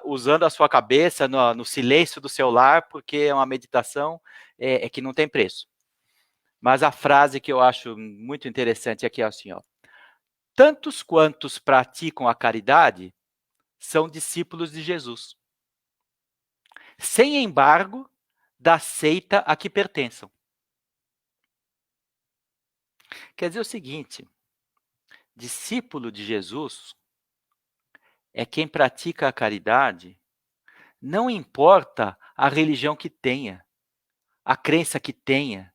usando a sua cabeça, no silêncio do seu lar, porque é uma meditação que não tem preço. Mas a frase que eu acho muito interessante aqui é assim: tantos quantos praticam a caridade são discípulos de Jesus, sem embargo da seita a que pertençam. Quer dizer o seguinte: discípulo de Jesus é quem pratica a caridade, não importa a religião que tenha, a crença que tenha,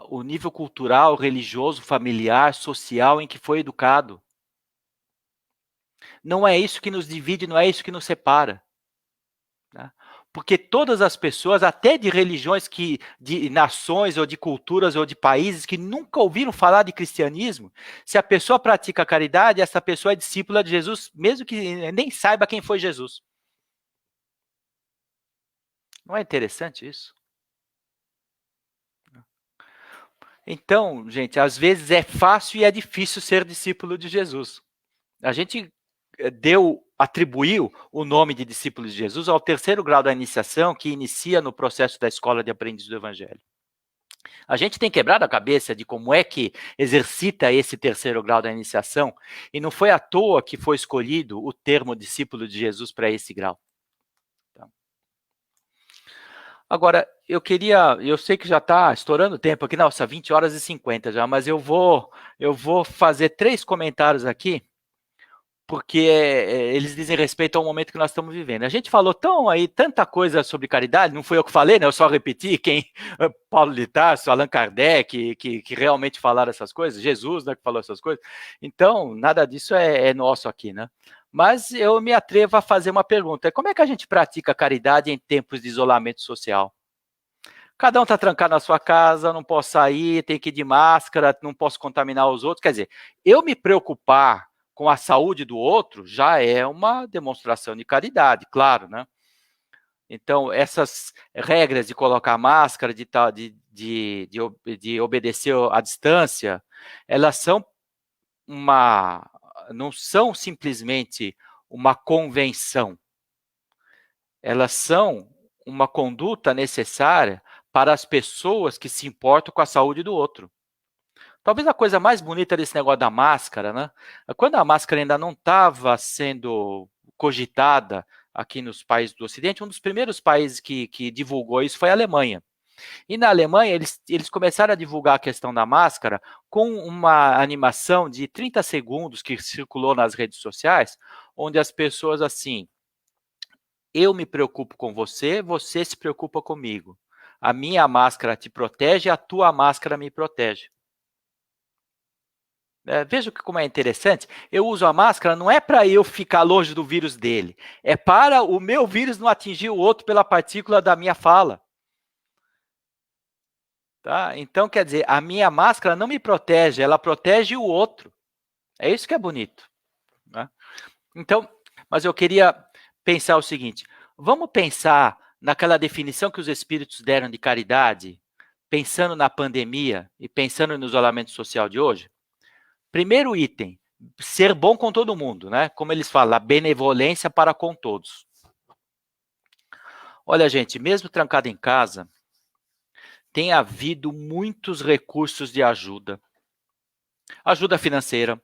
o nível cultural, religioso, familiar, social em que foi educado. Não é isso que nos divide, não é isso que nos separa. Né? Porque todas as pessoas, até de religiões, de nações, ou de culturas, ou de países que nunca ouviram falar de cristianismo, se a pessoa pratica a caridade, essa pessoa é discípula de Jesus, mesmo que nem saiba quem foi Jesus. Não é interessante isso? Então, gente, às vezes é fácil e é difícil ser discípulo de Jesus. A gente atribuiu o nome de discípulo de Jesus ao terceiro grau da iniciação, que inicia no processo da escola de aprendiz do Evangelho. A gente tem quebrado a cabeça de como é que exercita esse terceiro grau da iniciação, e não foi à toa que foi escolhido o termo discípulo de Jesus para esse grau. Agora, eu sei que já está estourando o tempo aqui, nossa, 20h50 já, mas eu vou fazer 3 comentários aqui, porque eles dizem respeito ao momento que nós estamos vivendo. A gente falou tanta coisa sobre caridade, não foi eu que falei, né? Eu só repeti Paulo de Tarso, Allan Kardec, que realmente falaram essas coisas, Jesus, né, que falou essas coisas. Então, nada disso é nosso aqui, né? Mas eu me atrevo a fazer uma pergunta: como é que a gente pratica caridade em tempos de isolamento social? Cada um está trancado na sua casa, não posso sair, tem que ir de máscara, não posso contaminar os outros. Quer dizer, eu me preocupar com a saúde do outro já é uma demonstração de caridade, claro, né? Então, essas regras de colocar máscara, de obedecer à distância, elas não são simplesmente uma convenção. Elas são uma conduta necessária para as pessoas que se importam com a saúde do outro. Talvez a coisa mais bonita desse negócio da máscara, né? Quando a máscara ainda não estava sendo cogitada aqui nos países do Ocidente, um dos primeiros países que divulgou isso foi a Alemanha. E na Alemanha, eles começaram a divulgar a questão da máscara com uma animação de 30 segundos que circulou nas redes sociais, onde as pessoas assim: eu me preocupo com você, você se preocupa comigo. A minha máscara te protege, a tua máscara me protege. Veja como é interessante. Eu uso a máscara não é para eu ficar longe do vírus dele, é para o meu vírus não atingir o outro pela partícula da minha fala. Tá? Então, quer dizer, a minha máscara não me protege, ela protege o outro. É isso que é bonito. Né? Então, mas eu queria pensar o seguinte: vamos pensar naquela definição que os espíritos deram de caridade, pensando na pandemia e pensando no isolamento social de hoje? Primeiro item, ser bom com todo mundo, né? Como eles falam, a benevolência para com todos. Olha, gente, mesmo trancado em casa, tem havido muitos recursos de ajuda. Ajuda financeira,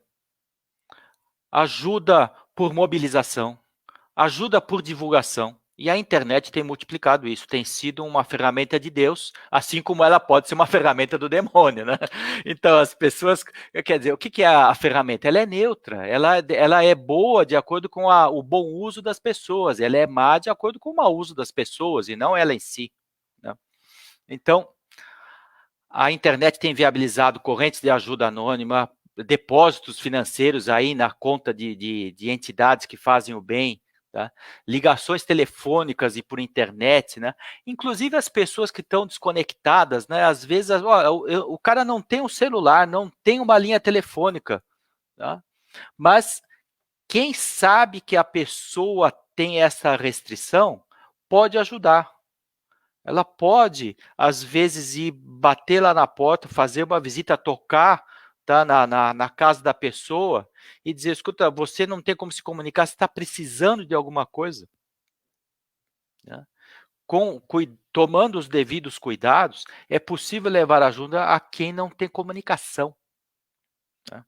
ajuda por mobilização, ajuda por divulgação. E a internet tem multiplicado isso, tem sido uma ferramenta de Deus, assim como ela pode ser uma ferramenta do demônio, né? Então, as pessoas, quer dizer, o que é a ferramenta? Ela é neutra, ela é boa de acordo com o bom uso das pessoas, ela é má de acordo com o mau uso das pessoas, e não ela em si. Né? Então, a internet tem viabilizado correntes de ajuda anônima, depósitos financeiros aí na conta de entidades que fazem o bem, tá? Ligações telefônicas e por internet, né? Inclusive as pessoas que estão desconectadas, né? Às vezes o cara não tem um celular, não tem uma linha telefônica, tá? Mas quem sabe que a pessoa tem essa restrição pode ajudar. Ela pode, às vezes, ir bater lá na porta, fazer uma visita, tocar, tá, na casa da pessoa e dizer: escuta, você não tem como se comunicar, você está precisando de alguma coisa. Né? Tomando os devidos cuidados, é possível levar ajuda a quem não tem comunicação. Né?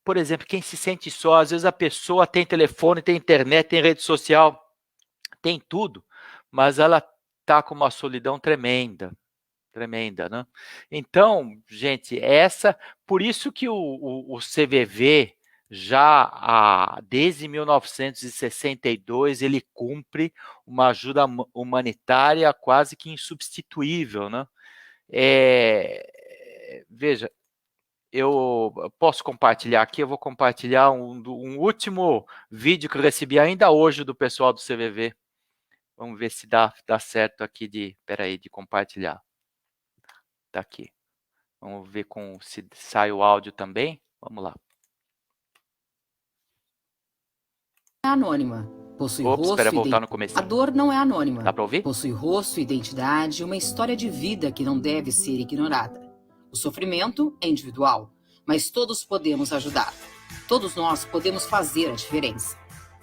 Por exemplo, quem se sente só, às vezes a pessoa tem telefone, tem internet, tem rede social, tem tudo, mas ela está com uma solidão tremenda, né? Então, gente, por isso que o CVV, desde 1962, ele cumpre uma ajuda humanitária quase que insubstituível, né? Veja, eu posso compartilhar aqui, eu vou compartilhar um último vídeo que eu recebi ainda hoje do pessoal do CVV. Vamos ver se dá certo aqui de compartilhar. Tá aqui. Vamos ver se sai o áudio também. Vamos lá. É anônima. Possui rosto espera voltar no comecinho. A dor não é anônima. Dá para ouvir? Possui rosto, identidade e uma história de vida que não deve ser ignorada. O sofrimento é individual, mas todos podemos ajudar. Todos nós podemos fazer a diferença,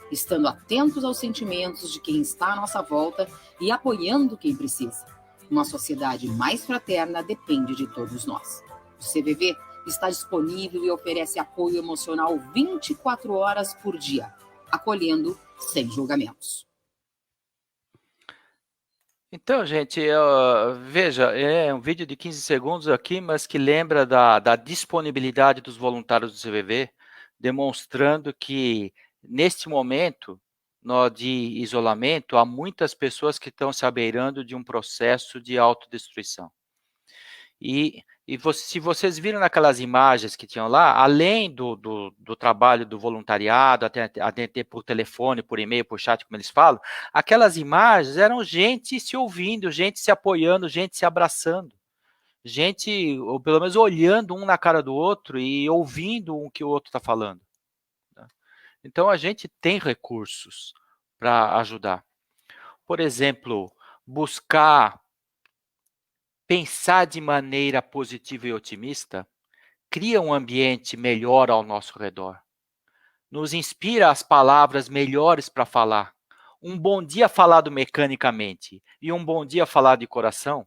estando atentos aos sentimentos de quem está à nossa volta e apoiando quem precisa. Uma sociedade mais fraterna depende de todos nós. O CVV está disponível e oferece apoio emocional 24 horas por dia, acolhendo sem julgamentos. Então, gente, veja, é um vídeo de 15 segundos aqui, mas que lembra da disponibilidade dos voluntários do CVV, demonstrando que, neste momento de isolamento, há muitas pessoas que estão se abeirando de um processo de autodestruição. Se vocês viram naquelas imagens que tinham lá, além do trabalho do voluntariado, atender por telefone, por e-mail, por chat, como eles falam, aquelas imagens eram gente se ouvindo, gente se apoiando, gente se abraçando, gente, ou pelo menos olhando um na cara do outro e ouvindo o que o outro está falando. Então, a gente tem recursos para ajudar. Por exemplo, buscar pensar de maneira positiva e otimista cria um ambiente melhor ao nosso redor. Nos inspira as palavras melhores para falar. Um bom dia falado mecanicamente e um bom dia falado de coração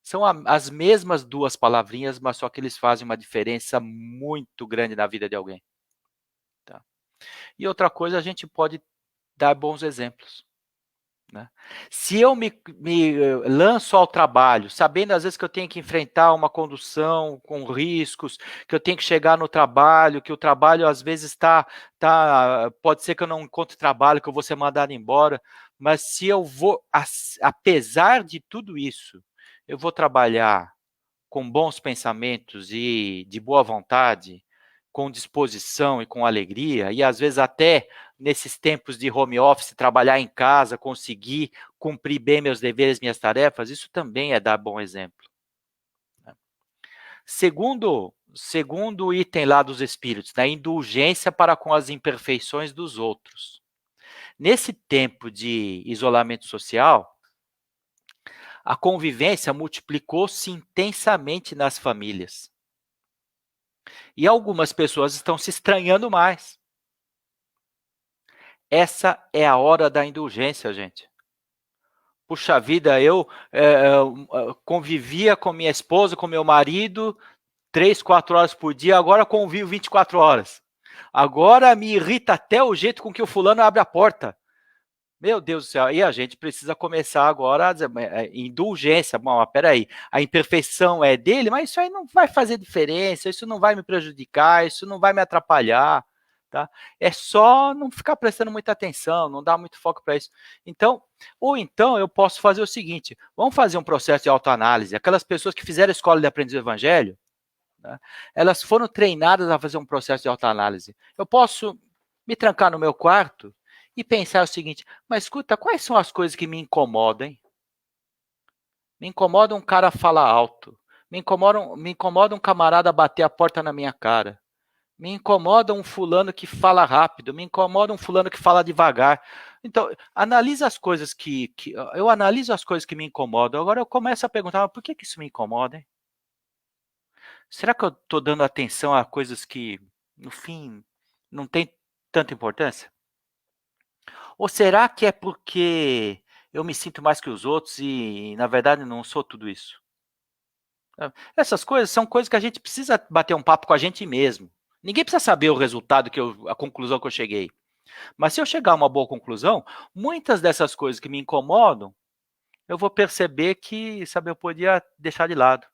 são as mesmas duas palavrinhas, mas só que eles fazem uma diferença muito grande na vida de alguém. Tá? E outra coisa, a gente pode dar bons exemplos. Né? Se eu me lanço ao trabalho, sabendo às vezes que eu tenho que enfrentar uma condução com riscos, que eu tenho que chegar no trabalho, que o trabalho às vezes pode ser que eu não encontre trabalho, que eu vou ser mandado embora, mas se eu vou, apesar de tudo isso, eu vou trabalhar com bons pensamentos e de boa vontade, com disposição e com alegria, e às vezes até nesses tempos de home office, trabalhar em casa, conseguir cumprir bem meus deveres, minhas tarefas, isso também é dar bom exemplo. Segundo item lá dos espíritos, a indulgência para com as imperfeições dos outros. Nesse tempo de isolamento social, a convivência multiplicou-se intensamente nas famílias. E algumas pessoas estão se estranhando mais. Essa é a hora da indulgência, gente. Puxa vida, eu convivia com minha esposa, com meu marido, 3, 4 horas por dia, agora convivo 24 horas. Agora me irrita até o jeito com que o fulano abre a porta. Meu Deus do céu, e a gente precisa começar agora a dizer, indulgência, bom, peraí, a imperfeição é dele, mas isso aí não vai fazer diferença, isso não vai me prejudicar, isso não vai me atrapalhar, tá? É só não ficar prestando muita atenção, não dar muito foco para isso. Então, ou então eu posso fazer o seguinte, vamos fazer um processo de autoanálise, aquelas pessoas que fizeram a escola de aprendiz do evangelho, né, elas foram treinadas a fazer um processo de autoanálise. Eu posso me trancar no meu quarto e pensar o seguinte, mas escuta, quais são as coisas que me incomodam, hein? Me incomoda um cara falar alto, me incomoda um camarada bater a porta na minha cara, me incomoda um fulano que fala rápido, me incomoda um fulano que fala devagar. Então, analisa as coisas eu analiso as coisas que me incomodam, agora eu começo a perguntar, por que isso me incomoda, hein? Será que eu estou dando atenção a coisas que, no fim, não tem tanta importância? Ou será que é porque eu me sinto mais que os outros e, na verdade, não sou tudo isso? Essas coisas são coisas que a gente precisa bater um papo com a gente mesmo. Ninguém precisa saber o resultado, a conclusão que eu cheguei. Mas se eu chegar a uma boa conclusão, muitas dessas coisas que me incomodam, eu vou perceber que, sabe, eu podia deixar de lado.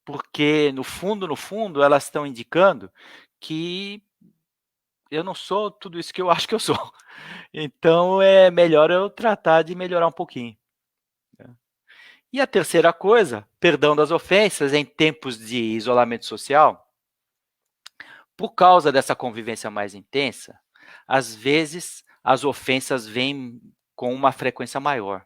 Porque, no fundo, elas estão indicando que eu não sou tudo isso que eu acho que eu sou. Então, é melhor eu tratar de melhorar um pouquinho. E a terceira coisa, perdão das ofensas em tempos de isolamento social. Por causa dessa convivência mais intensa, às vezes as ofensas vêm com uma frequência maior.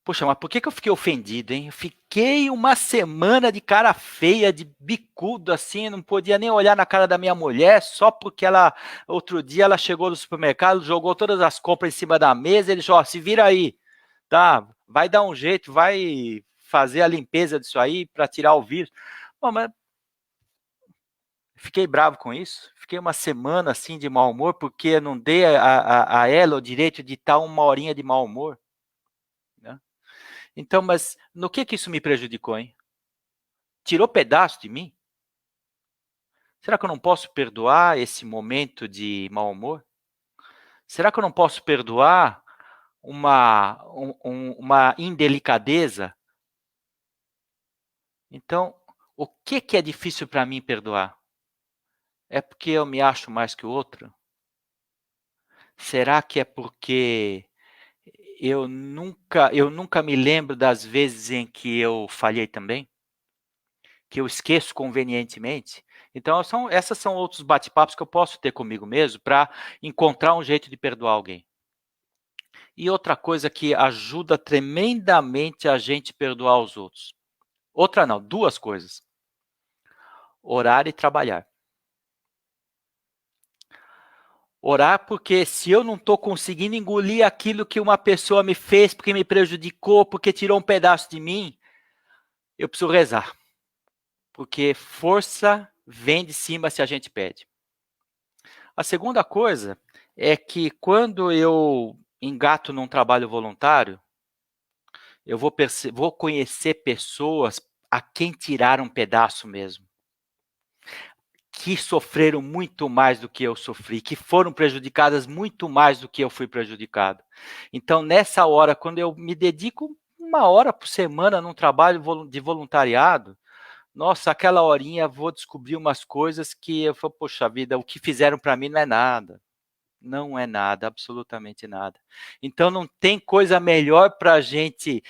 Poxa, mas por que eu fiquei ofendido, hein? Eu fiquei uma semana de cara feia, de bicudo, assim, não podia nem olhar na cara da minha mulher, só porque outro dia ela chegou no supermercado, jogou todas as compras em cima da mesa, ele disse, ó, se vira aí, tá? Vai dar um jeito, vai fazer a limpeza disso aí para tirar o vírus. Bom, mas fiquei bravo com isso. Fiquei uma semana assim de mau humor porque eu não dei a ela o direito de estar uma horinha de mau humor. Né? Então, mas no que isso me prejudicou, hein? Tirou pedaço de mim? Será que eu não posso perdoar esse momento de mau humor? Será que eu não posso perdoar uma indelicadeza? Então, o que é difícil para mim perdoar? É porque eu me acho mais que o outro? Será que é porque eu nunca me lembro das vezes em que eu falhei também? Que eu esqueço convenientemente? Então, essas são outros bate-papos que eu posso ter comigo mesmo para encontrar um jeito de perdoar alguém. E outra coisa que ajuda tremendamente a gente perdoar os outros. Outra não, duas coisas. Orar e trabalhar. Orar porque se eu não estou conseguindo engolir aquilo que uma pessoa me fez, porque me prejudicou, porque tirou um pedaço de mim, eu preciso rezar. Porque força vem de cima se a gente pede. A segunda coisa é que quando eu engato num trabalho voluntário, eu vou conhecer pessoas a quem tiraram um pedaço mesmo. Que sofreram muito mais do que eu sofri, que foram prejudicadas muito mais do que eu fui prejudicado. Então, nessa hora, quando eu me dedico 1 hora por semana num trabalho de voluntariado, nossa, aquela horinha vou descobrir umas coisas que eu falo, poxa vida, o que fizeram para mim não é nada. Não é nada, absolutamente nada. Então, não tem coisa melhor para a gente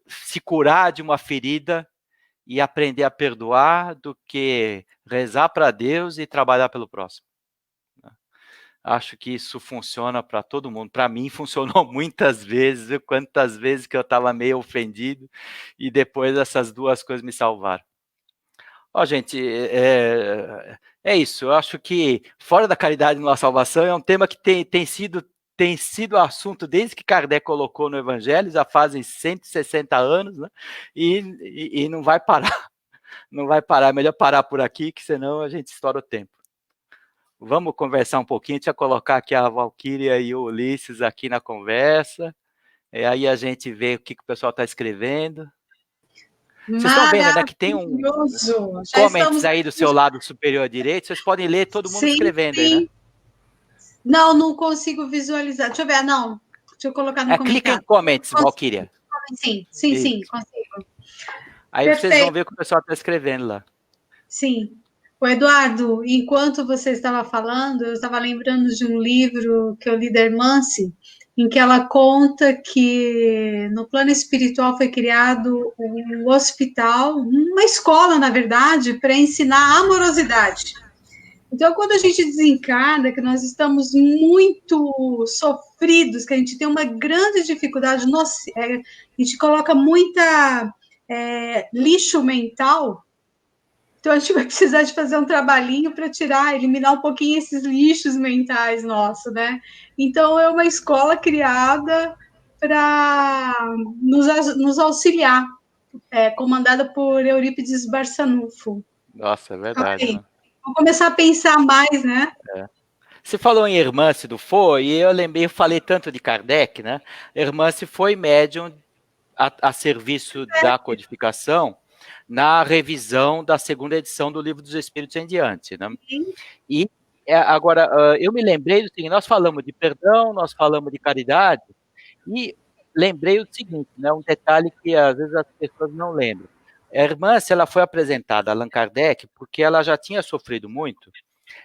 se curar de uma ferida e aprender a perdoar do que rezar para Deus e trabalhar pelo próximo. Acho que isso funciona para todo mundo. Para mim, funcionou muitas vezes, viu? Quantas vezes que eu estava meio ofendido e depois essas duas coisas me salvaram. Ó, gente, é isso. Eu acho que fora da caridade na salvação é um tema que tem sido assunto desde que Kardec colocou no Evangelho, já fazem 160 anos, né? E não vai parar. Não vai parar, é melhor parar por aqui, que senão a gente estoura o tempo. Vamos conversar um pouquinho, deixa eu colocar aqui a Valquíria e o Ulisses aqui na conversa, e aí a gente vê o que o pessoal está escrevendo. Vocês estão vendo, né, que tem comments aí do seu lado superior direito, vocês podem ler todo mundo escrevendo aí, né? Não consigo visualizar. Deixa eu ver, não. Deixa eu colocar no comentário. Clica em comments, Valquíria. Sim, consigo. Aí Perfeito. Vocês vão ver o que o pessoal está escrevendo lá. Sim. O Eduardo, enquanto você estava falando, eu estava lembrando de um livro que eu li da Hermance, em que ela conta que no plano espiritual foi criado um hospital, uma escola, na verdade, para ensinar amorosidade. Então, quando a gente desencarna, que nós estamos muito sofridos, que a gente tem uma grande dificuldade, a gente coloca muita lixo mental, então a gente vai precisar de fazer um trabalhinho para eliminar um pouquinho esses lixos mentais nossos, né? Então, é uma escola criada para nos auxiliar, comandada por Eurípides Barçanufo. Nossa, é verdade, né? Vou começar a pensar mais, né? Você falou em Hermance do Foucault, e eu falei tanto de Kardec, né? Hermance foi médium a serviço da codificação na revisão da 2ª edição do Livro dos Espíritos em diante, né? E agora, eu me lembrei do seguinte, nós falamos de perdão, nós falamos de caridade, e lembrei o seguinte, né? Um detalhe que às vezes as pessoas não lembram. A Hermance, ela foi apresentada a Allan Kardec porque ela já tinha sofrido muito.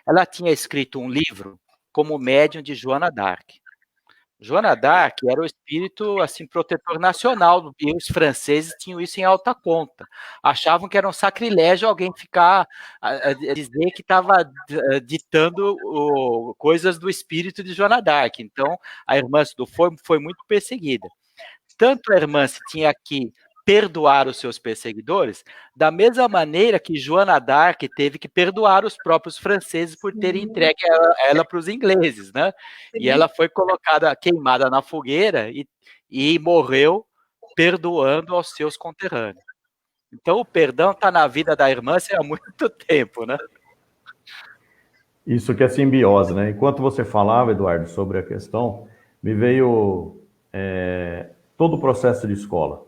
Ela tinha escrito um livro como médium de Joana d'Arc. Joana d'Arc era o espírito assim protetor nacional, e os franceses tinham isso em alta conta. Achavam que era um sacrilégio alguém ficar a dizer que estava ditando coisas do espírito de Joana d'Arc. Então, a Hermance do Foucault foi muito perseguida. Tanto a Hermance tinha que perdoar os seus perseguidores, da mesma maneira que Joana d'Arc teve que perdoar os próprios franceses por terem entregue ela para os ingleses, né? E ela foi colocada, queimada na fogueira e morreu perdoando aos seus conterrâneos. Então, o perdão está na vida da irmã há muito tempo, né? Isso que é simbiose, né? Enquanto você falava, Eduardo, sobre a questão, me veio todo o processo de escola.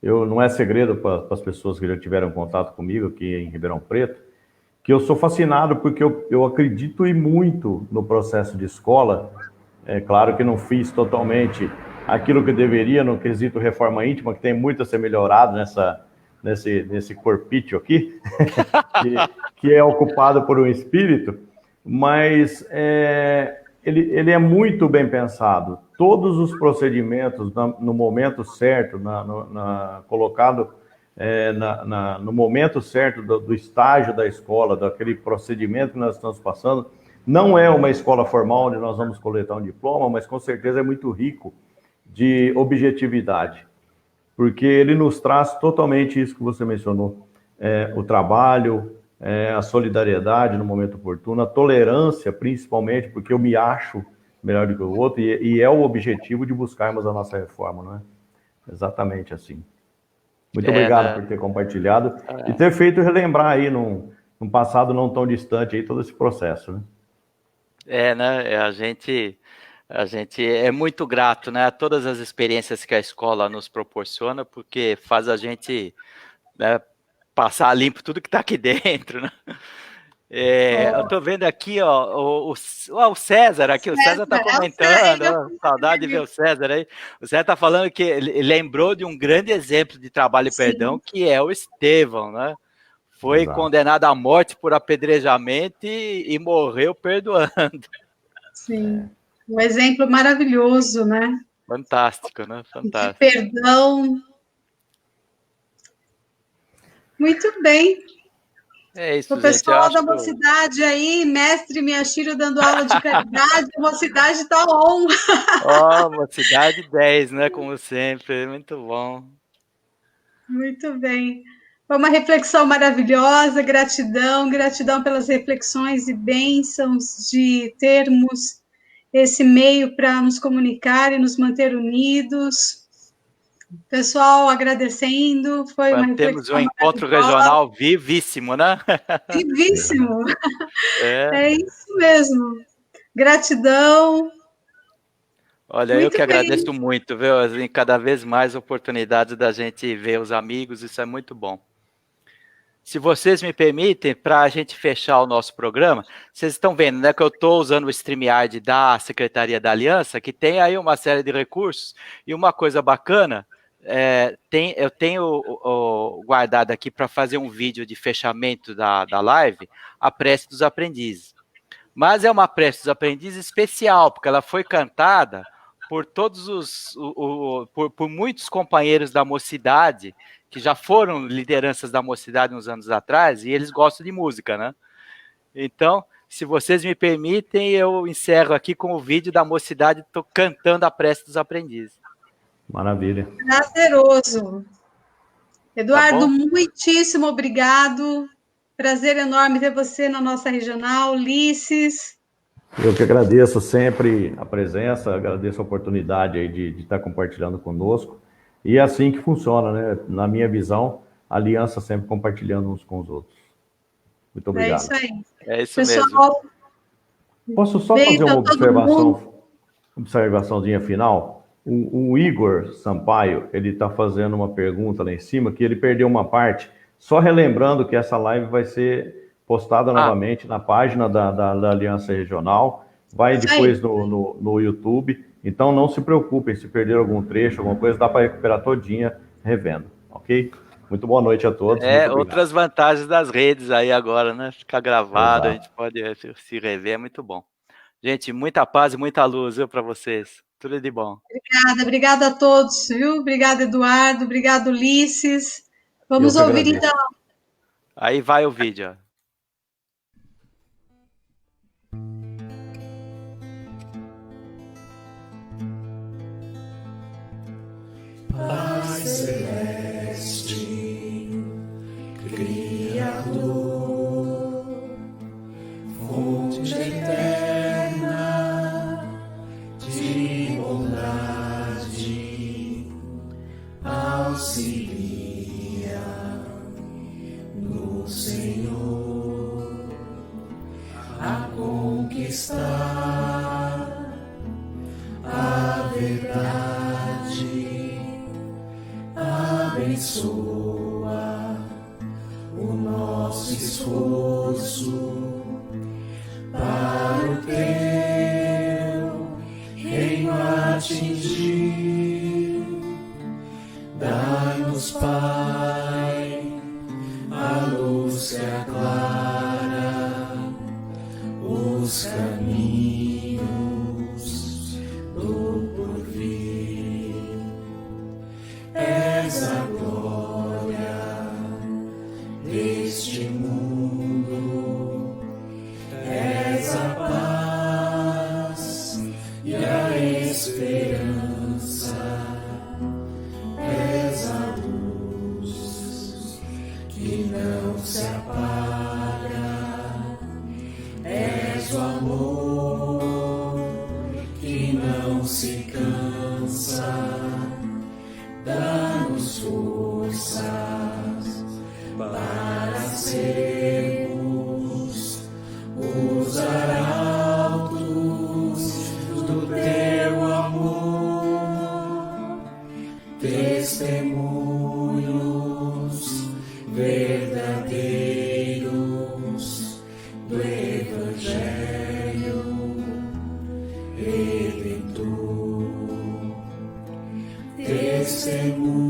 Não é segredo para as pessoas que já tiveram contato comigo aqui em Ribeirão Preto, que eu sou fascinado porque eu acredito e muito no processo de escola. É claro que não fiz totalmente aquilo que deveria no quesito reforma íntima, que tem muito a ser melhorado nesse corpício aqui, que é ocupado por um espírito, mas ele é muito bem pensado. Todos os procedimentos no momento certo, colocado no momento certo do estágio da escola, daquele procedimento que nós estamos passando. Não é uma escola formal onde nós vamos coletar um diploma, mas com certeza é muito rico de objetividade, porque ele nos traz totalmente isso que você mencionou, o trabalho, a solidariedade no momento oportuno, a tolerância, principalmente, porque eu me acho melhor do que o outro, e é o objetivo de buscarmos a nossa reforma, não é? Exatamente assim. Muito obrigado por ter compartilhado e ter feito relembrar aí num passado não tão distante aí todo esse processo, né? Né? A gente é muito grato, né, a todas as experiências que a escola nos proporciona, porque faz a gente, né, passar limpo tudo que está aqui dentro, né? Eu estou vendo aqui, ó, o César aqui, o César está comentando, saudade de ver o César aí. O César está falando que ele lembrou de um grande exemplo de trabalho e perdão, que é o Estevão, né? Foi condenado à morte por apedrejamento e morreu perdoando. Sim, um exemplo maravilhoso, né? Fantástico, né? Fantástico. De perdão. Muito bem. É isso, o pessoal gente, da mocidade aí, mestre Miyashiro dando aula de caridade, a mocidade está on. Mocidade 10, né? Como sempre, muito bom. Muito bem. Foi uma reflexão maravilhosa, gratidão pelas reflexões e bênçãos de termos esse meio para nos comunicar e nos manter unidos. Pessoal, agradecendo, foi uma reflexão. Temos um encontro regional vivíssimo, né? Vivíssimo. É isso mesmo. Gratidão. Olha, eu que agradeço muito, viu? Assim, cada vez mais oportunidades da gente ver os amigos, isso é muito bom. Se vocês me permitem, para a gente fechar o nosso programa, vocês estão vendo, né, que eu estou usando o StreamYard da Secretaria da Aliança, que tem aí uma série de recursos, e uma coisa bacana, eu tenho guardado aqui para fazer um vídeo de fechamento da live, a Prece dos Aprendizes. Mas é uma Prece dos Aprendizes especial, porque ela foi cantada por todos por muitos companheiros da mocidade, que já foram lideranças da mocidade uns anos atrás, e eles gostam de música, né? Então, se vocês me permitem, eu encerro aqui com o vídeo da mocidade cantando a Prece dos Aprendizes. Maravilha. Prazeroso. Eduardo, muitíssimo obrigado. Prazer enorme ter você na nossa regional. Ulisses. Eu que agradeço sempre a presença, agradeço a oportunidade aí de estar compartilhando conosco. E é assim que funciona, né? Na minha visão, a aliança sempre compartilhando uns com os outros. Muito obrigado. É isso aí. É isso mesmo. Posso só fazer uma observaçãozinha final? O Igor Sampaio, ele está fazendo uma pergunta lá em cima, que ele perdeu uma parte, só relembrando que essa live vai ser postada novamente na página da Aliança Regional, vai depois no YouTube, então não se preocupem se perder algum trecho, alguma coisa, dá para recuperar todinha revendo, ok? Muito boa noite a todos. Outras vantagens das redes aí agora, né? Ficar gravado, a gente pode se rever, é muito bom. Gente, muita paz e muita luz, viu, para vocês. Tudo de bom. Obrigada a todos, viu? Obrigada, Eduardo. Obrigado, Ulisses. Vamos ouvir então. Aí vai o vídeo, ó. Pai Celeste, Criador, fonte eterna de bondade, atingir. Dai-nos, Pai, a luz que aclara os caminhos do porvir. És a glória deste mundo, és a paz e a esperança, és a luz que não se apaga, és o amor que não se cansa. Dá-nos forças para sermos os arautos do teu amor, testemunhos verdadeiros do Evangelho Redentor, testemunhos